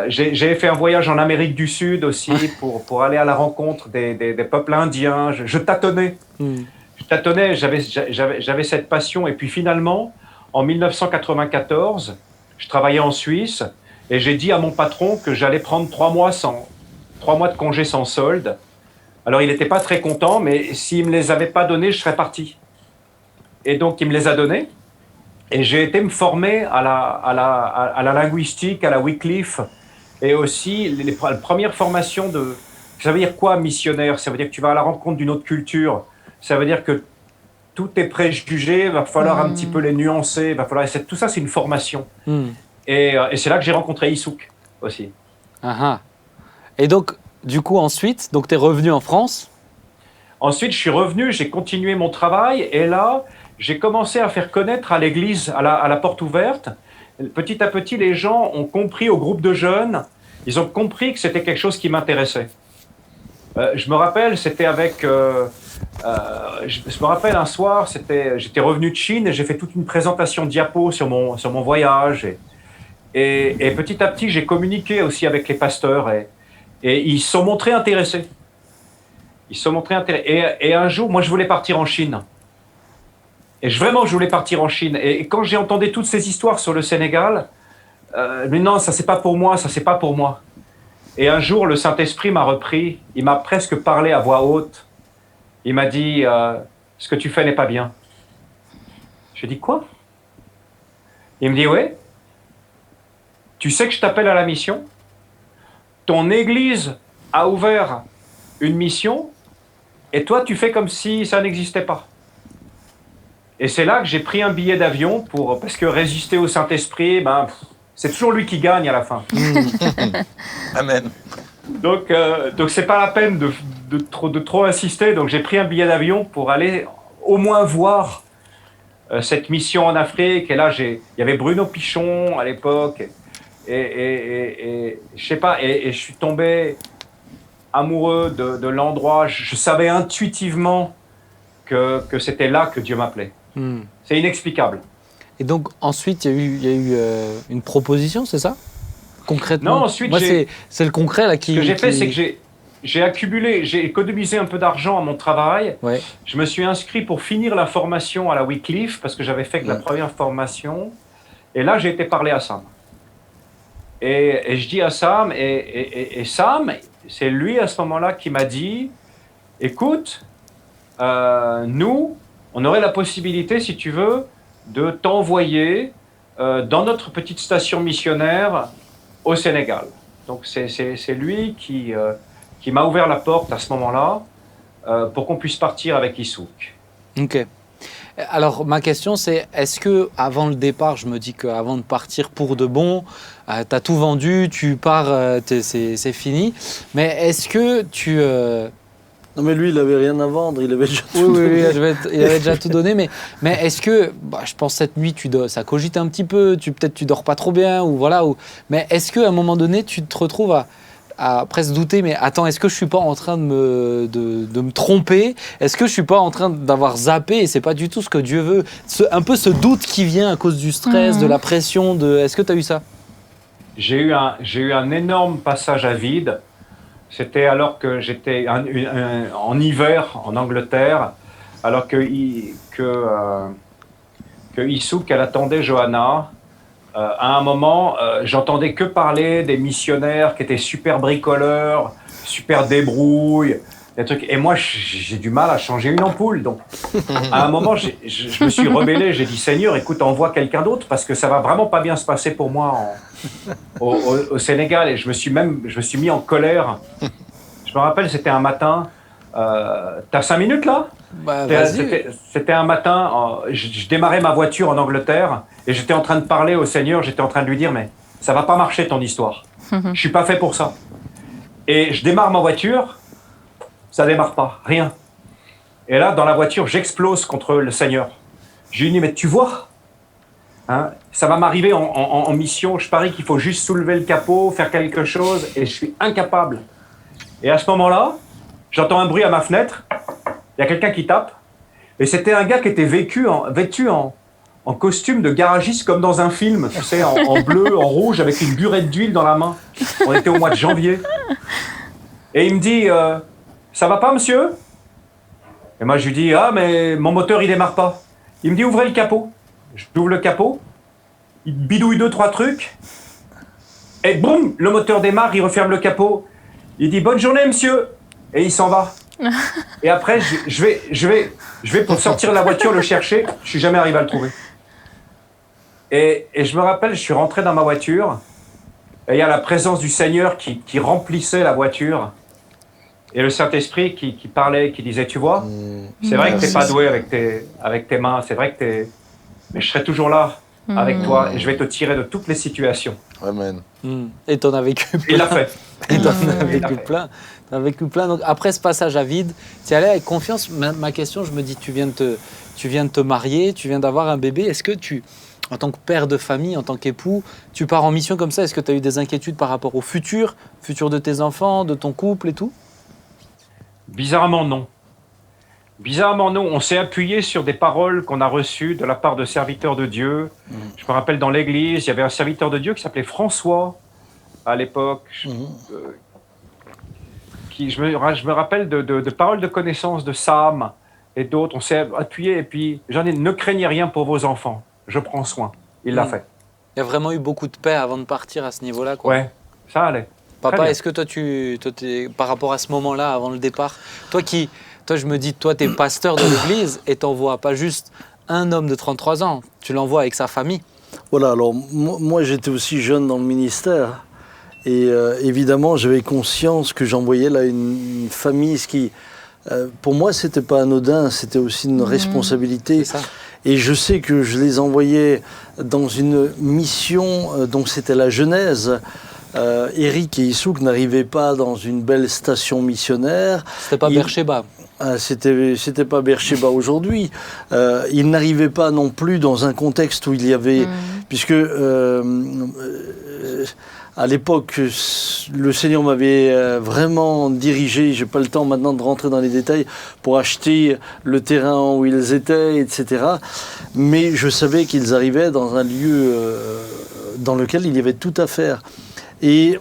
J'ai fait un voyage en Amérique du Sud aussi pour aller à la rencontre des peuples indiens. Je tâtonnais. Je tâtonnais, j'avais cette passion. Et puis finalement, en 1994, je travaillais en Suisse et j'ai dit à mon patron que j'allais prendre 3 mois de congé sans solde. Alors il n'était pas très content, mais s'il ne me les avait pas donnés, je serais parti. Et donc il me les a donnés. Et j'ai été me former à la linguistique, à la Wycliffe, et aussi les premières formations de... Ça veut dire quoi, missionnaire? Ça veut dire que tu vas à la rencontre d'une autre culture. Ça veut dire que tous tes préjugés, il va falloir un petit peu les nuancer. Tout ça, c'est une formation. Et c'est là que j'ai rencontré Issouk aussi. Et donc, du coup, ensuite, tu es revenu en France. Ensuite, je suis revenu, j'ai continué mon travail, et là... J'ai commencé à faire connaître à l'église, à la porte ouverte. Petit à petit, les gens ont compris, au groupe de jeunes, ils ont compris que c'était quelque chose qui m'intéressait. Je me rappelle, c'était avec... je me rappelle un soir, j'étais revenu de Chine et j'ai fait toute une présentation diapo sur mon voyage. Et petit à petit, j'ai communiqué aussi avec les pasteurs et ils se sont montrés intéressés. Et un jour, moi, je voulais partir en Chine. Et vraiment, je voulais partir en Chine. Et quand j'ai entendu toutes ces histoires sur le Sénégal, mais non, ça c'est pas pour moi, ça c'est pas pour moi. Et un jour, le Saint-Esprit m'a repris, il m'a presque parlé à voix haute. Il m'a dit, ce que tu fais n'est pas bien. Je dis, quoi? Il me dit, oui. Tu sais que je t'appelle à la mission? Ton église a ouvert une mission, et toi, tu fais comme si ça n'existait pas. Et c'est là que j'ai pris un billet d'avion parce que résister au Saint-Esprit, c'est toujours lui qui gagne à la fin. Amen. Donc c'est pas la peine de trop insister. Donc j'ai pris un billet d'avion pour aller au moins voir cette mission en Afrique. Et là, il y avait Bruno Pichon à l'époque. Et je sais pas, et je suis tombé amoureux de l'endroit. Je savais intuitivement que c'était là que Dieu m'appelait. C'est inexplicable. Et donc ensuite, il y a eu une proposition, c'est ça? Concrètement? Non, ensuite, moi, c'est le concret là qui... Ce que j'ai fait, c'est que j'ai économisé un peu d'argent à mon travail. Ouais. Je me suis inscrit pour finir la formation à la Wycliffe, parce que j'avais fait que la première formation. Et là, j'ai été parler à Sam. Et je dis à Sam, et Sam, c'est lui à ce moment-là qui m'a dit, écoute, nous, on aurait la possibilité, si tu veux, de t'envoyer dans notre petite station missionnaire au Sénégal. Donc c'est lui qui m'a ouvert la porte à ce moment-là pour qu'on puisse partir avec Issouk. Ok. Alors ma question c'est, est-ce que avant le départ, je me dis qu'avant de partir pour de bon, tu as tout vendu, tu pars, c'est fini, mais est-ce que tu... Non mais lui, il avait rien à vendre, il avait déjà tout Oui, donné. il avait déjà tout donné, mais est-ce que, je pense cette nuit, ça cogite un petit peu, peut-être tu dors pas trop bien, ou voilà, mais est-ce qu'à un moment donné, tu te retrouves à presque douter, mais attends, est-ce que je suis pas en train de me tromper? Est-ce que je suis pas en train d'avoir zappé et c'est pas du tout ce que Dieu veut? Un peu ce doute qui vient à cause du stress, de la pression, est-ce que tu as eu ça? J'ai eu un énorme passage à vide. C'était alors que j'étais en hiver en Angleterre, alors que Issouk, elle attendait Johanna. À un moment, j'entendais que parler des missionnaires qui étaient super bricoleurs, super débrouilles, des trucs. Et moi, j'ai du mal à changer une ampoule. Donc, à un moment, je me suis rebellé. J'ai dit, Seigneur, écoute, envoie quelqu'un d'autre parce que ça va vraiment pas bien se passer pour moi au Sénégal. Et je me suis mis en colère. Je me rappelle, c'était un matin. T'as 5 minutes là? Vas-y. C'était un matin. Je démarrais ma voiture en Angleterre et j'étais en train de parler au Seigneur. J'étais en train de lui dire, mais ça va pas marcher ton histoire. Je suis pas fait pour ça. Et je démarre ma voiture, ça démarre pas, rien. Et là, dans la voiture, j'explose contre le Seigneur. Je lui dis, mais tu vois, hein, ça va m'arriver en mission, je parie qu'il faut juste soulever le capot, faire quelque chose, et je suis incapable. Et à ce moment-là, j'entends un bruit à ma fenêtre, il y a quelqu'un qui tape, et c'était un gars qui était vêtu en costume de garagiste comme dans un film, tu sais, en bleu, en rouge, avec une burette d'huile dans la main. On était au mois de janvier. Et il me dit, ça va pas, monsieur? Et moi, je lui dis, ah, mais mon moteur, il démarre pas. Il me dit, ouvrez le capot. J'ouvre le capot, il bidouille 2-3 trucs, et boum, le moteur démarre, il referme le capot. Il dit, bonne journée, monsieur. Et il s'en va. Et après, je vais pour sortir de la voiture le chercher. Je suis jamais arrivé à le trouver. Et je me rappelle, je suis rentré dans ma voiture, et il y a la présence du Seigneur qui remplissait la voiture. Et le Saint-Esprit qui parlait, qui disait, tu vois, c'est vrai que t'es pas doué avec tes mains, c'est vrai que mais je serai toujours là avec toi et je vais te tirer de toutes les situations. Amen. Et t'en as vécu plein. Il l'a fait. Et t'en as vécu plein. T'en as vécu plein. Donc après ce passage à vide, tu es allé avec confiance. Ma question, je me dis, tu viens de te marier, tu viens d'avoir un bébé. Est-ce que en tant que père de famille, en tant qu'époux, tu pars en mission comme ça? Est-ce que tu as eu des inquiétudes par rapport au futur de tes enfants, de ton couple et tout? Bizarrement, non. Bizarrement, non. On s'est appuyé sur des paroles qu'on a reçues de la part de serviteurs de Dieu. Je me rappelle dans l'église, il y avait un serviteur de Dieu qui s'appelait François, à l'époque. Je me rappelle de paroles de connaissance de Sam et d'autres. On s'est appuyé et puis j'en ai, ne craignez rien pour vos enfants. Je prends soin. Il l'a fait. Il y a vraiment eu beaucoup de paix avant de partir à ce niveau-là, quoi. Ouais, ça allait. Papa, est-ce que toi, par rapport à ce moment-là, avant le départ, toi, je me dis, toi, tu es pasteur de l'église et tu n'envoies pas juste un homme de 33 ans, tu l'envoies avec sa famille. Voilà, alors moi j'étais aussi jeune dans le ministère et évidemment j'avais conscience que j'envoyais là une famille, ce qui pour moi c'était pas anodin, c'était aussi une responsabilité. C'est ça. Et je sais que je les envoyais dans une mission dont c'était la genèse. Eric et Issouk n'arrivaient pas dans une belle station missionnaire. C'était pas Beersheba. C'était pas Beersheba aujourd'hui. Ils n'arrivaient pas non plus dans un contexte où il y avait... Puisque à l'époque, le Seigneur m'avait vraiment dirigé, j'ai pas le temps maintenant de rentrer dans les détails, pour acheter le terrain où ils étaient, etc. Mais je savais qu'ils arrivaient dans un lieu dans lequel il y avait tout à faire. Et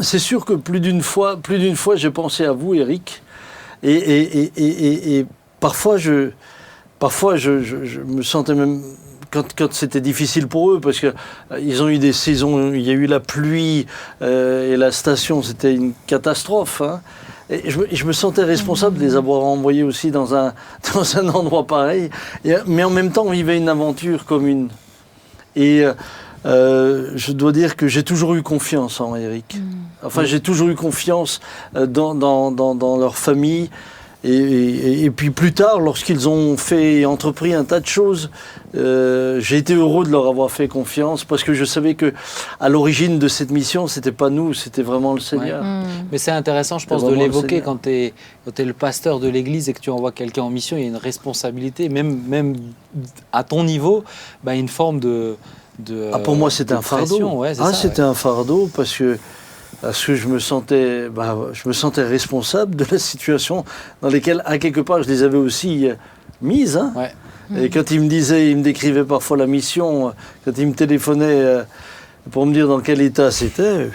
c'est sûr que plus d'une fois, j'ai pensé à vous, Eric. Et parfois, je me sentais même, quand c'était difficile pour eux, parce qu'ils ont eu des saisons, il y a eu la pluie, et la station, c'était une catastrophe. Hein. Et je me sentais responsable de les avoir envoyés aussi dans un endroit pareil. Mais en même temps, on vivait une aventure commune. Et je dois dire que j'ai toujours eu confiance en Eric. Enfin, j'ai toujours eu confiance dans leur famille. Et puis plus tard, lorsqu'ils ont entrepris un tas de choses, j'ai été heureux de leur avoir fait confiance parce que je savais que à l'origine de cette mission, c'était pas nous, c'était vraiment le Seigneur. Ouais. Mais c'est intéressant, je pense, de l'évoquer quand tu es le pasteur de l'église et que tu envoies quelqu'un en mission, il y a une responsabilité, même à ton niveau, une forme de pour moi, c'était un fardeau. Ouais, c'était un fardeau parce que je me sentais responsable de la situation dans laquelle, à quelque part, je les avais aussi mises. Hein. Ouais. Et quand ils me décrivaient parfois la mission, quand ils me téléphonaient pour me dire dans quel état c'était,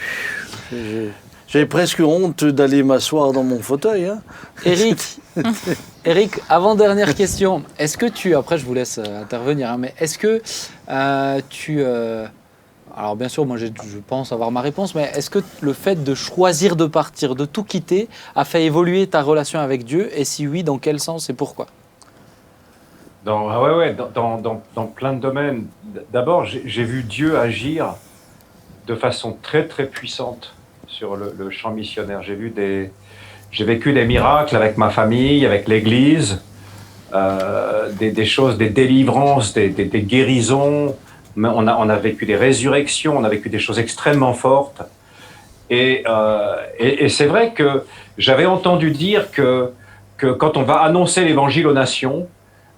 j'avais presque honte d'aller m'asseoir dans mon fauteuil. Hein. Eric, avant-dernière question. Est-ce que après je vous laisse intervenir, hein, mais est-ce que alors bien sûr, moi je pense avoir ma réponse, mais est-ce que le fait de choisir de partir, de tout quitter, a fait évoluer ta relation avec Dieu? Et si oui, dans quel sens et pourquoi? Dans plein de domaines. D'abord, j'ai vu Dieu agir de façon très très puissante sur le champ missionnaire. J'ai vécu des miracles avec ma famille, avec l'Église, des choses, des délivrances, des guérisons, mais on a vécu des résurrections, on a vécu des choses extrêmement fortes. Et c'est vrai que j'avais entendu dire que quand on va annoncer l'évangile aux nations,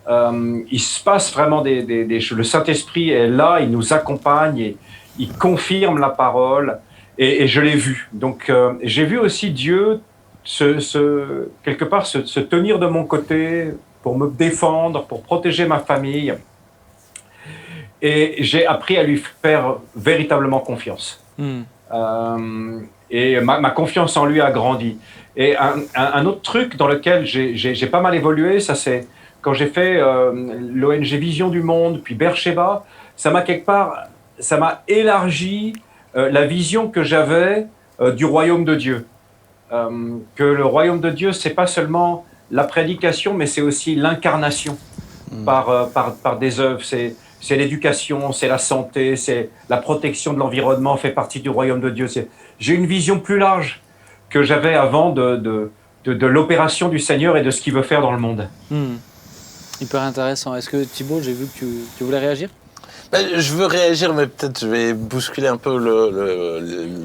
il se passe vraiment des choses. Le Saint-Esprit est là, il nous accompagne, et il confirme la parole, et je l'ai vu. Donc j'ai vu aussi Dieu quelque part se tenir de mon côté pour me défendre, pour protéger ma famille. Et j'ai appris à lui faire véritablement confiance. Et ma confiance en lui a grandi. Et un autre truc dans lequel j'ai pas mal évolué, ça c'est quand j'ai fait l'ONG Vision du Monde, puis Beersheba, ça m'a élargi la vision que j'avais du royaume de Dieu. Que le royaume de Dieu, c'est pas seulement la prédication, mais c'est aussi l'incarnation par des œuvres. C'est l'éducation, c'est la santé, c'est la protection de l'environnement, fait partie du royaume de Dieu. J'ai une vision plus large que j'avais avant de l'opération du Seigneur et de ce qu'il veut faire dans le monde. Hyper intéressant. Est-ce que Thibaut, j'ai vu que tu voulais réagir ? Je veux réagir, mais peut-être je vais bousculer un peu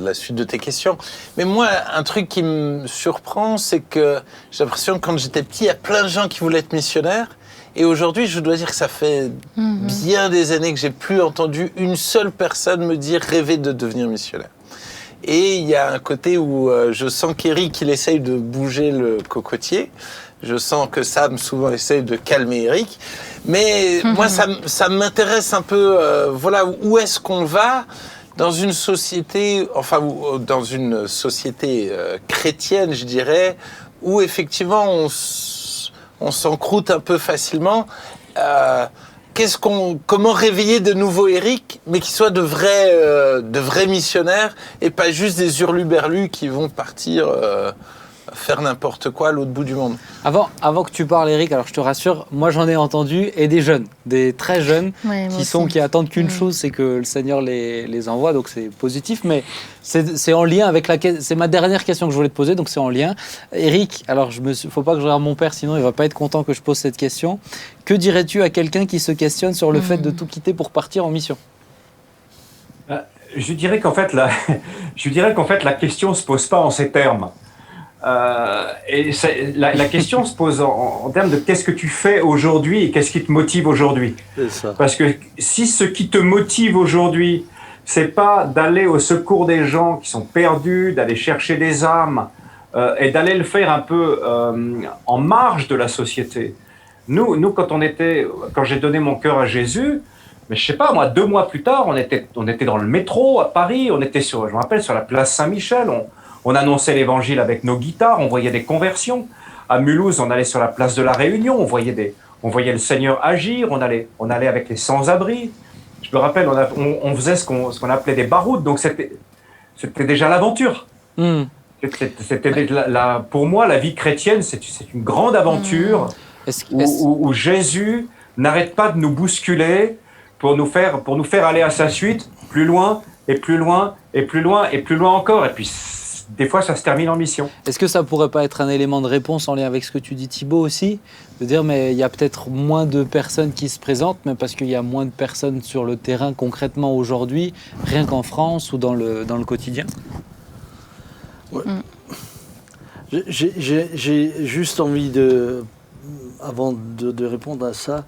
la suite de tes questions. Mais moi, un truc qui me surprend, c'est que j'ai l'impression que quand j'étais petit, il y a plein de gens qui voulaient être missionnaires. Et aujourd'hui, je dois dire que ça fait bien des années que j'ai plus entendu une seule personne me dire rêver de devenir missionnaire. Et il y a un côté où je sens qu'Éric, il essaye de bouger le cocotier. Je sens que Sam, souvent, essaye de calmer Éric. Mais moi, ça m'intéresse un peu, voilà, où est-ce qu'on va dans une société, enfin, dans une société chrétienne, je dirais, où effectivement, on s'encroute un peu facilement. Comment réveiller de nouveaux Éric, mais qui soient de vrais missionnaires et pas juste des hurluberlus qui vont partir faire n'importe quoi à l'autre bout du monde. Avant que tu parles, Éric, alors je te rassure, moi j'en ai entendu, et des jeunes, des très jeunes, qui attendent qu'une chose, c'est que le Seigneur les envoie, donc c'est positif, mais c'est en lien avec c'est ma dernière question que je voulais te poser, donc c'est en lien. Éric, alors faut pas que je regarde mon père, sinon il va pas être content que je pose cette question. Que dirais-tu à quelqu'un qui se questionne sur le fait de tout quitter pour partir en mission ? Je dirais qu'en fait, la question se pose pas en ces termes. Et la question se pose en termes de qu'est-ce que tu fais aujourd'hui et qu'est-ce qui te motive aujourd'hui. C'est ça. Parce que si ce qui te motive aujourd'hui, c'est pas d'aller au secours des gens qui sont perdus, d'aller chercher des âmes et d'aller le faire un peu en marge de la société. Nous, quand j'ai donné mon cœur à Jésus, mais je sais pas, moi, 2 mois plus tard, on était dans le métro à Paris, on était je me rappelle, sur la place Saint-Michel, on annonçait l'évangile avec nos guitares, on voyait des conversions. À Mulhouse, on allait sur la place de la Réunion, on voyait le Seigneur agir, on allait avec les sans-abri. Je me rappelle, on faisait ce qu'on appelait des baroudes, donc c'était déjà l'aventure. Pour moi, la vie chrétienne, c'est une grande aventure où Jésus n'arrête pas de nous bousculer pour nous faire aller à sa suite, plus loin, et plus loin, et plus loin, et plus loin encore. Et puis, des fois, ça se termine en mission. Est-ce que ça pourrait pas être un élément de réponse en lien avec ce que tu dis, Thibaut, aussi ? De dire, mais il y a peut-être moins de personnes qui se présentent, mais parce qu'il y a moins de personnes sur le terrain concrètement aujourd'hui, rien qu'en France ou dans le quotidien ? Ouais. J'ai juste envie avant de répondre à ça,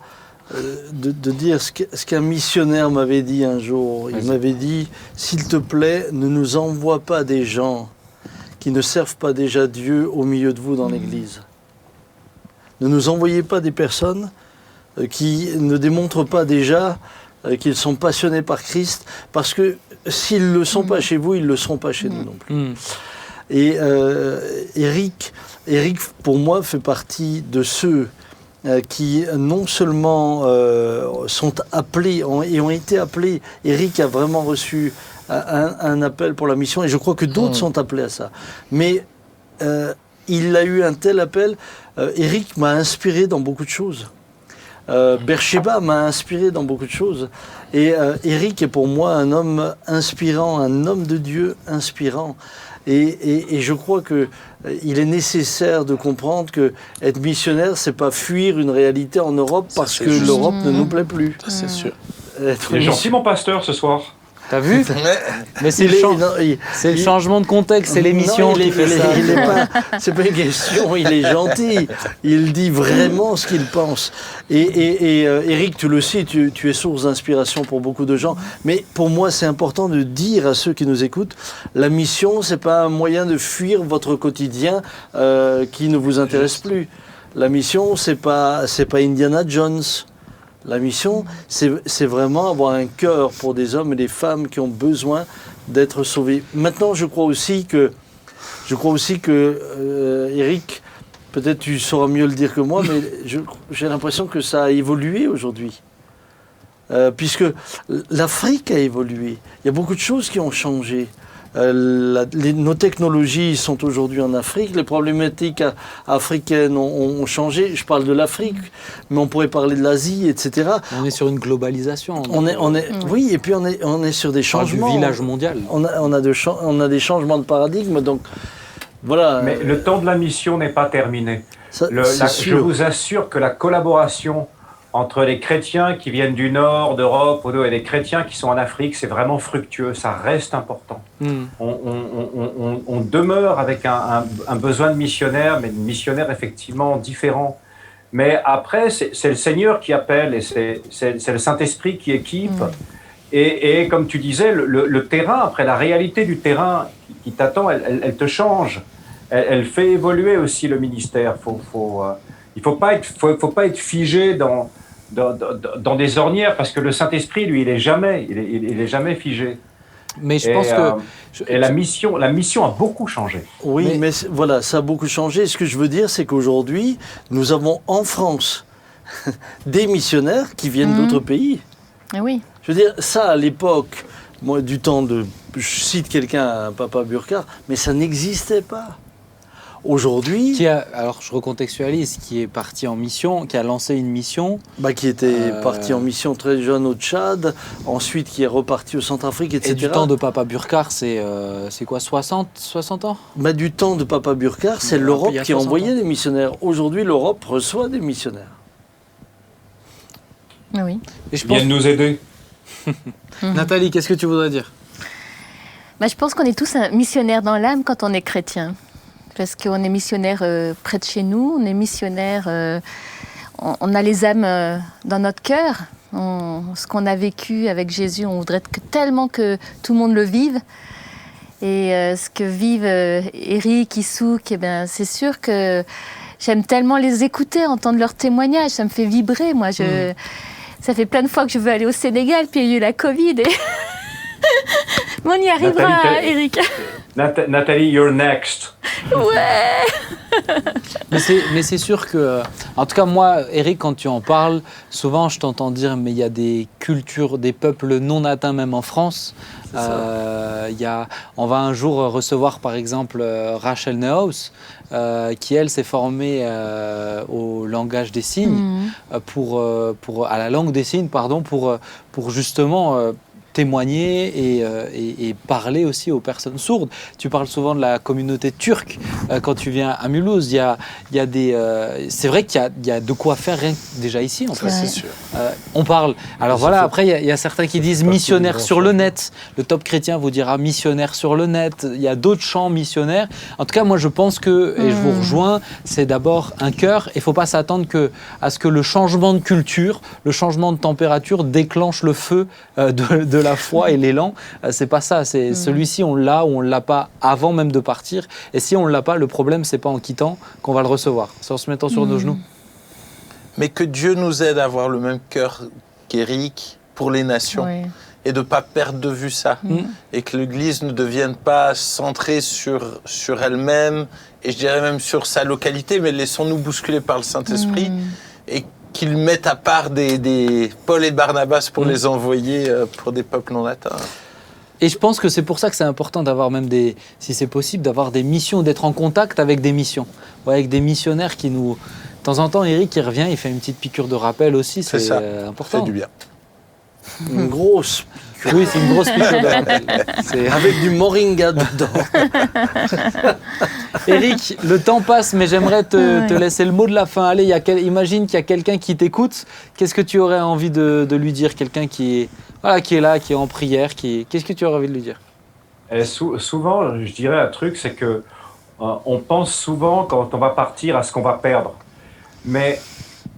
de dire ce qu'un missionnaire m'avait dit un jour. Il m'avait dit, s'il te plaît, ne nous envoie pas des gens qui ne servent pas déjà Dieu au milieu de vous dans l'Église. Ne nous envoyez pas des personnes qui ne démontrent pas déjà qu'ils sont passionnés par Christ, parce que s'ils ne le sont pas chez vous, ils ne le seront pas chez nous non plus. Et Éric, pour moi, fait partie de ceux qui non seulement sont appelés et ont été appelés. Éric a vraiment reçu un appel pour la mission, et je crois que d'autres sont appelés à ça. Mais il a eu un tel appel. Éric m'a inspiré dans beaucoup de choses. Beersheba m'a inspiré dans beaucoup de choses. Et Éric est pour moi un homme inspirant, un homme de Dieu inspirant. Et je crois qu'il est nécessaire de comprendre que être missionnaire, c'est pas fuir une réalité en Europe parce que l'Europe ne nous plaît plus. Ça, c'est sûr. Il est gentil, mon pasteur, ce soir. T'as vu? Mais c'est le changement de contexte, c'est l'émission qui fait ça. C'est pas une question, il est gentil. Il dit vraiment ce qu'il pense. Et Eric, tu le sais, tu es source d'inspiration pour beaucoup de gens. Mais pour moi, c'est important de dire à ceux qui nous écoutent, la mission, c'est pas un moyen de fuir votre quotidien qui ne vous intéresse plus. La mission, c'est pas Indiana Jones. La mission, c'est vraiment avoir un cœur pour des hommes et des femmes qui ont besoin d'être sauvés. Maintenant, je crois aussi que Eric, peut-être tu sauras mieux le dire que moi, mais j'ai l'impression que ça a évolué aujourd'hui. Puisque l'Afrique a évolué. Il y a beaucoup de choses qui ont changé. Nos technologies sont aujourd'hui en Afrique, les problématiques africaines ont changé. Je parle de l'Afrique, mais on pourrait parler de l'Asie, etc. On est sur une globalisation. Oui, et puis on est sur des changements. Du village mondial. On a des changements de paradigme, donc voilà. Mais le temps de la mission n'est pas terminé. Je vous assure que la collaboration entre les chrétiens qui viennent du nord d'Europe et les chrétiens qui sont en Afrique, c'est vraiment fructueux, ça reste important. On demeure avec un besoin de missionnaires, mais de missionnaires effectivement différents. Mais après, c'est le Seigneur qui appelle et c'est le Saint-Esprit qui équipe. Et comme tu disais, le terrain, après la réalité du terrain qui t'attend, elle te change. Elle fait évoluer aussi le ministère. Il ne faut pas être figé dans des ornières, parce que le Saint-Esprit, lui, il est jamais figé. Mais je pense que... la mission a beaucoup changé. Oui, mais voilà, ça a beaucoup changé. Ce que je veux dire, c'est qu'aujourd'hui, nous avons en France des missionnaires qui viennent d'autres pays. Oui. Je veux dire, ça, à l'époque, moi, du temps de... Je cite quelqu'un, Papa Burkhardt, mais ça n'existait pas. Aujourd'hui... Alors, je recontextualise, qui est parti en mission, qui a lancé une mission... qui était parti en mission très jeune au Tchad, ensuite qui est reparti au Centrafrique, etc. Et du temps de Papa Burkhardt, c'est quoi, 60 ans? Du temps de Papa Burkhardt, c'est l'Europe qui a envoyé des missionnaires. Aujourd'hui, l'Europe reçoit des missionnaires. Oui. Et je pense... Viennent nous aider. Nathalie, qu'est-ce que tu voudrais dire? Je pense qu'on est tous un missionnaire dans l'âme quand on est chrétien. Parce qu'on est missionnaire près de chez nous, on est missionnaire, on a les âmes dans notre cœur. Ce qu'on a vécu avec Jésus, on voudrait tellement que tout le monde le vive. Et ce que vivent Eric, Issouk, c'est sûr que j'aime tellement les écouter, entendre leurs témoignages, ça me fait vibrer. Moi, ça fait plein de fois que je veux aller au Sénégal, puis il y a eu la Covid. Mais on y arrivera, Nathalie, Eric. Nathalie, you're next. Ouais. Mais c'est sûr que, en tout cas moi, Eric, quand tu en parles, souvent je t'entends dire, mais il y a des cultures, des peuples non atteints même en France. On va un jour recevoir par exemple Rachel Neuhaus, qui elle s'est formée au langage des signes, à la langue des signes, pardon, pour justement témoigner et parler aussi aux personnes sourdes. Tu parles souvent de la communauté turque quand tu viens à Mulhouse. Il y a des, c'est vrai qu'il y a de quoi faire rien que déjà ici. En fait, c'est sûr. On parle. Alors voilà. Après, il y a certains qui disent missionnaire sur le net. Le Top Chrétien vous dira missionnaire sur le net. Il y a d'autres chants missionnaires. En tout cas, moi, je pense que, et je vous rejoins, c'est d'abord un cœur. Il ne faut pas s'attendre à ce que le changement de culture, le changement de température déclenche le feu de la foi et l'élan. C'est pas ça. C'est celui-ci, on l'a ou on l'a pas avant même de partir. Et si on l'a pas, le problème, c'est pas en quittant qu'on va le recevoir. C'est en se mettant sur nos genoux. Mais que Dieu nous aide à avoir le même cœur qu'Éric pour les nations. Oui. Et de ne pas perdre de vue ça. Et que l'Église ne devienne pas centrée sur elle-même, et je dirais même sur sa localité, mais laissons-nous bousculer par le Saint-Esprit, et qu'il mette à part des Paul et Barnabas pour les envoyer pour des peuples non atteints. Et je pense que c'est pour ça que c'est important d'avoir même si c'est possible, d'avoir des missions, d'être en contact avec des missions. Ouais, avec des missionnaires qui nous... De temps en temps, Eric, il revient, il fait une petite piqûre de rappel aussi, c'est important. Ça fait du bien. Une grosse, Oui, c'est une grosse piqûre de rappel. C'est- avec du moringa dedans. Eric, le temps passe, mais j'aimerais te laisser le mot de la fin. Allez, imagine qu'il y a quelqu'un qui t'écoute. Qu'est-ce que tu aurais envie de lui dire? Quelqu'un qui est là, qui est en prière. Qu'est-ce que tu aurais envie de lui dire? Et souvent, je dirais un truc, c'est que on pense souvent quand on va partir à ce qu'on va perdre. Mais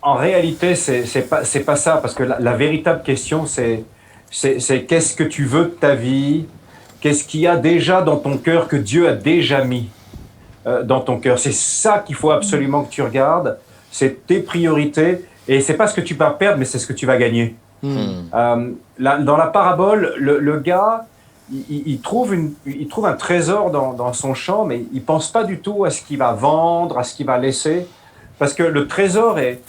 en réalité, c'est pas ça, parce que la véritable question, c'est qu'est-ce que tu veux de ta vie? Qu'est-ce qu'il y a déjà dans ton cœur que Dieu a déjà mis dans ton cœur? C'est ça qu'il faut absolument que tu regardes. C'est tes priorités. Et c'est pas ce que tu vas perdre, mais c'est ce que tu vas gagner. Dans la parabole, le gars, il trouve un trésor dans son champ, mais il pense pas du tout à ce qu'il va vendre, à ce qu'il va laisser. Parce que le trésor est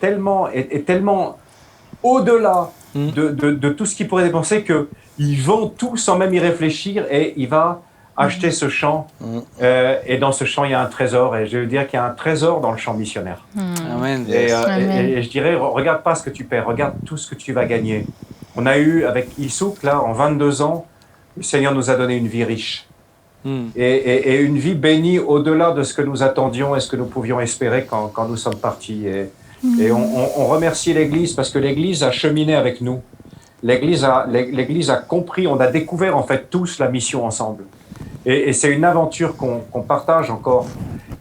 tellement au-delà de tout ce qu'il pourrait dépenser qu'il vend tout sans même y réfléchir et il va acheter ce champ. Et dans ce champ, il y a un trésor. Et je veux dire qu'il y a un trésor dans le champ missionnaire. Amen. Et je dirais, regarde pas ce que tu perds, regarde tout ce que tu vas gagner. On a eu, avec Ilsouk, là, en 22 ans, le Seigneur nous a donné une vie riche. Et une vie bénie au-delà de ce que nous attendions et ce que nous pouvions espérer quand nous sommes partis. Et on remercie l'Église parce que l'Église a cheminé avec nous. L'Église a compris, on a découvert en fait tous la mission ensemble. Et c'est une aventure qu'on partage encore.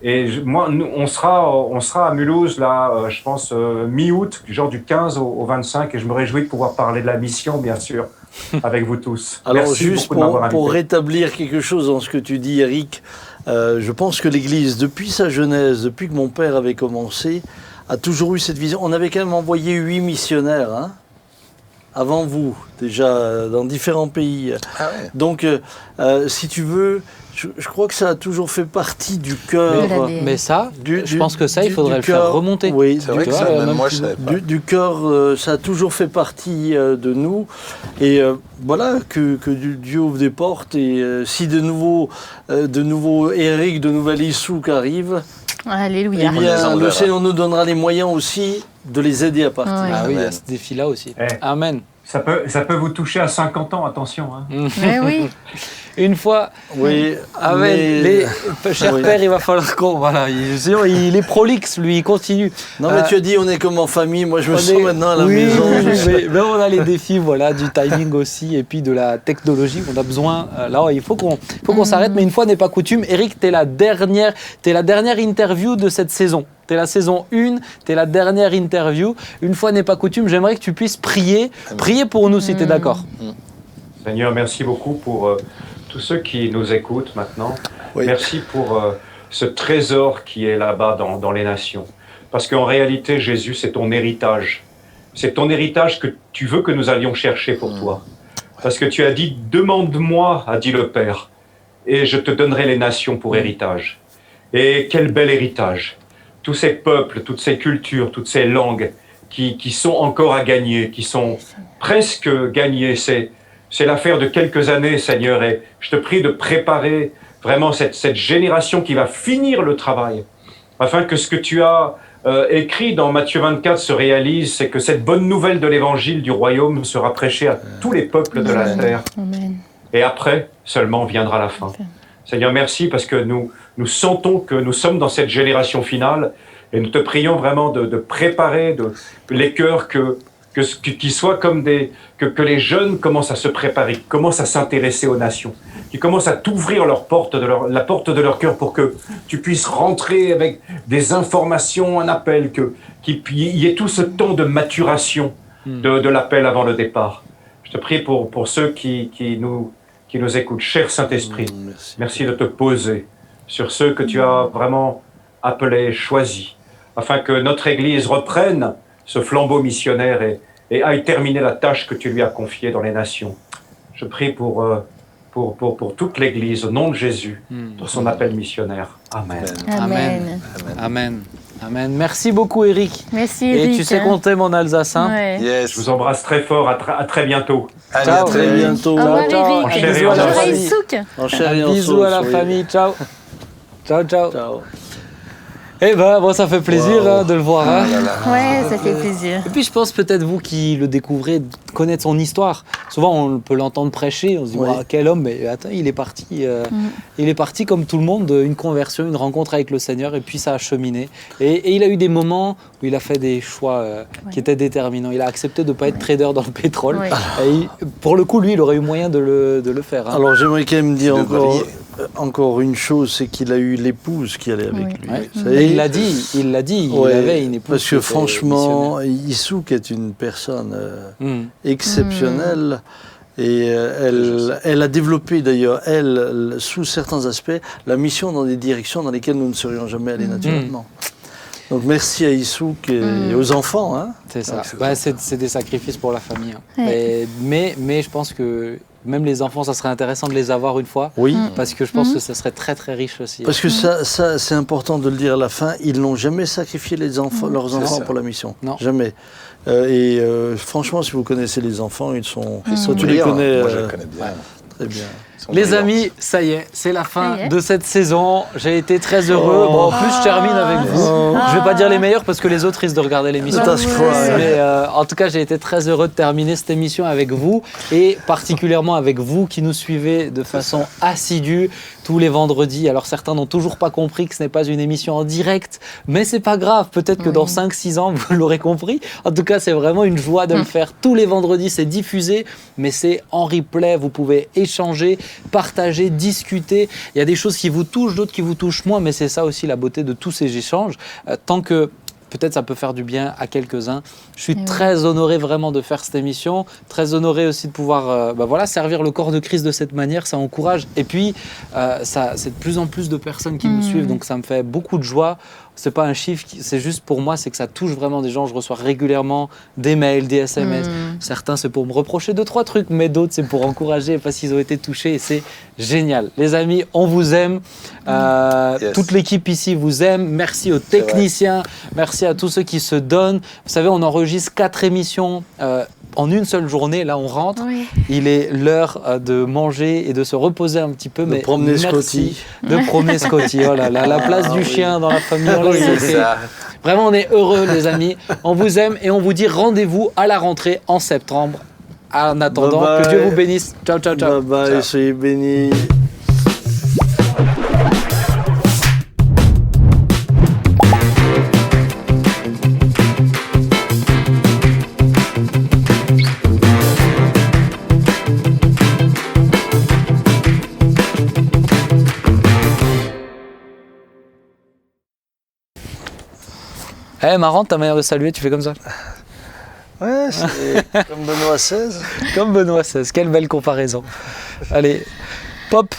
Et on sera à Mulhouse, là, je pense, mi-août, genre du 15 au 25, et je me réjouis de pouvoir parler de la mission, bien sûr, avec vous tous. Alors, Merci juste beaucoup de m'avoir invité. pour rétablir quelque chose dans ce que tu dis, Eric, je pense que l'Église, depuis sa genèse, depuis que mon père avait commencé, a toujours eu cette vision. On avait quand même envoyé 8 missionnaires, hein, avant vous, déjà, dans différents pays. Ah ouais. Donc, si tu veux, je crois que ça a toujours fait partie du cœur. Mais ça, je pense que ça, il faudrait le faire remonter. Oui, C'est vrai que ça, même moi, je savais pas. du cœur, ça a toujours fait partie de nous. Et voilà, que Dieu ouvre des portes. Et si de nouveau Eric, de nouvel Issouk arrive, Alléluia. eh bien, le Seigneur nous donnera les moyens aussi de les aider à partir. Ouais. Ah oui, il y a Amen. ce défi-là aussi. Eh. Amen. Ça peut vous toucher à 50 ans, attention. Hein. Mais oui. Une fois, Oui, Amen. Cher Oui. père, il va falloir qu'on... Voilà, sinon, il est prolixe, lui, il continue. Non, mais tu as dit on est comme en famille. Moi, je me On sens est- maintenant à la oui, maison. mais on a les défis, voilà, du timing aussi, et puis de la technologie. On a besoin. Là, il faut qu'on s'arrête. Mais une fois n'est pas coutume, Eric, t'es la dernière interview de cette saison. T'es la saison 1, t'es la dernière interview. Une fois n'est pas coutume, j'aimerais que tu puisses prier pour nous, si t'es d'accord. Seigneur, merci beaucoup pour tous ceux qui nous écoutent maintenant. Oui. Merci pour ce trésor qui est là-bas dans les nations. Parce qu'en réalité, Jésus, c'est ton héritage. C'est ton héritage que tu veux que nous allions chercher pour toi. Parce que tu as dit, demande-moi, a dit le Père, et je te donnerai les nations pour héritage. Et quel bel héritage. Tous ces peuples, toutes ces cultures, toutes ces langues qui sont encore à gagner, qui sont presque gagnées. C'est l'affaire de quelques années, Seigneur, et je te prie de préparer vraiment cette génération qui va finir le travail, afin que ce que tu as écrit dans Matthieu 24 se réalise, c'est que cette bonne nouvelle de l'évangile du royaume sera prêchée à tous les peuples de la terre. Amen. Et après, seulement viendra la fin. Seigneur, merci parce que nous sentons que nous sommes dans cette génération finale et nous te prions vraiment de préparer les cœurs qui soient comme que les jeunes commencent à se préparer, commencent à s'intéresser aux nations, qui commencent à t'ouvrir la porte de leur cœur pour que tu puisses rentrer avec des informations, un appel, qu'il y ait tout ce temps de maturation de l'appel avant le départ. Je te prie pour ceux qui nous écoutent. Cher Saint-Esprit, merci de te poser sur ceux que tu as vraiment appelés, choisis, afin que notre Église reprenne ce flambeau missionnaire et aille terminer la tâche que tu lui as confiée dans les nations. Je prie pour toute l'Église, au nom de Jésus, pour son appel missionnaire. Amen. Amen. Amen. Amen. Merci beaucoup, Eric. Merci, Et Eric. tu sais qu'on t'aime en alsacien. Ouais. Yes. Je vous embrasse très fort, à très bientôt. Allez, Ciao. à très Très vite. bientôt. Au revoir, Ciao. En Eric. chair et Bisous en à la os. famille. Souk. En chair et en Bisous sauce, à la oui. famille. Ciao. Ciao, ciao. Ciao. Eh ben, bon, ça fait plaisir Wow. de le voir. Hein. Ouais, ça fait plaisir. Et puis je pense peut-être vous qui le découvrez, connaître son histoire. Souvent on peut l'entendre prêcher, on se dit Oui. Ouah, quel homme, mais attends, il est parti comme tout le monde, une conversion, une rencontre avec le Seigneur, et puis ça a cheminé. Et il a eu des moments où il a fait des choix qui étaient déterminants. Il a accepté de ne pas être trader dans le pétrole. Ouais. Et pour le coup, lui, il aurait eu moyen de le faire. Hein. Alors j'aimerais quand même dire De encore une chose, c'est qu'il a eu l'épouse qui allait avec Oui. lui. Ouais. Vous savez, Et il l'a dit, ouais, il avait une épouse. parce qui que était franchement, Issouk est une personne missionnaire. exceptionnelle. Et elle a développé d'ailleurs, sous certains aspects, la mission dans des directions dans lesquelles nous ne serions jamais allés naturellement. Donc merci à Issouk et aux enfants. Hein. C'est ça. Donc, c'est Bah, c'est des sacrifices pour la famille. Hein. Ouais. Mais je pense que même les enfants, ça serait intéressant de les avoir une fois. Oui. Parce que je pense que ça serait très très riche aussi. Parce que ça c'est important de le dire à la fin, ils n'ont jamais sacrifié leurs enfants ça. pour la mission. Non. Jamais. Franchement, si vous connaissez les enfants, ils sont... Toi, tu les Brillants. connais Moi, je le connais bien. très bien. Ils sont Les brillants. amis, ça y est, c'est la fin Ça y est. de cette saison. J'ai été très heureux. Bon, en plus, je termine avec vous. Je vais pas dire les meilleurs parce que les autres risquent de regarder l'émission. Let us cry. Mais en tout cas, j'ai été très heureux de terminer cette émission avec vous et particulièrement avec vous qui nous suivez de façon assidue tous les vendredis. Alors certains n'ont toujours pas compris que ce n'est pas une émission en direct, mais c'est pas grave. Peut-être que dans 5-6 ans, vous l'aurez compris. En tout cas, c'est vraiment une joie de le faire tous les vendredis. C'est diffusé, mais c'est en replay. Vous pouvez échanger, partager, discuter. Il y a des choses qui vous touchent, d'autres qui vous touchent moins, mais c'est ça aussi la beauté de tous ces échanges. Tant que peut-être ça peut faire du bien à quelques-uns. Je suis très honoré vraiment de faire cette émission, très honoré aussi de pouvoir servir le corps de Christ de cette manière, ça encourage. Et puis, c'est de plus en plus de personnes qui nous suivent, donc ça me fait beaucoup de joie. C'est pas un chiffre, c'est juste pour moi, c'est que ça touche vraiment des gens. Je reçois régulièrement des mails, des SMS. Certains, c'est pour me reprocher 2-3 trucs, mais d'autres, c'est pour encourager parce qu'ils ont été touchés et c'est génial. Les amis, on vous aime. Yes. Toute l'équipe ici vous aime. Merci aux techniciens. Merci à tous ceux qui se donnent. Vous savez, on enregistre 4 émissions en une seule journée. Là, on rentre. Oui. Il est l'heure de manger et de se reposer un petit peu. De mais promener merci Scotty. de promener Scotty. Oh là là, la place du chien dans la famille. on l'a C'est évoqué. ça. Vraiment, on est heureux, les amis. On vous aime et on vous dit rendez-vous à la rentrée en septembre. En attendant, Bye bye. que Dieu vous bénisse. Ciao, ciao, ciao. Bye bye, Ciao. soyez bénis. Marrant ta manière de saluer, tu fais comme ça. Ouais, c'est comme Benoît XVI. Comme Benoît XVI. Quelle belle comparaison. Allez, pop.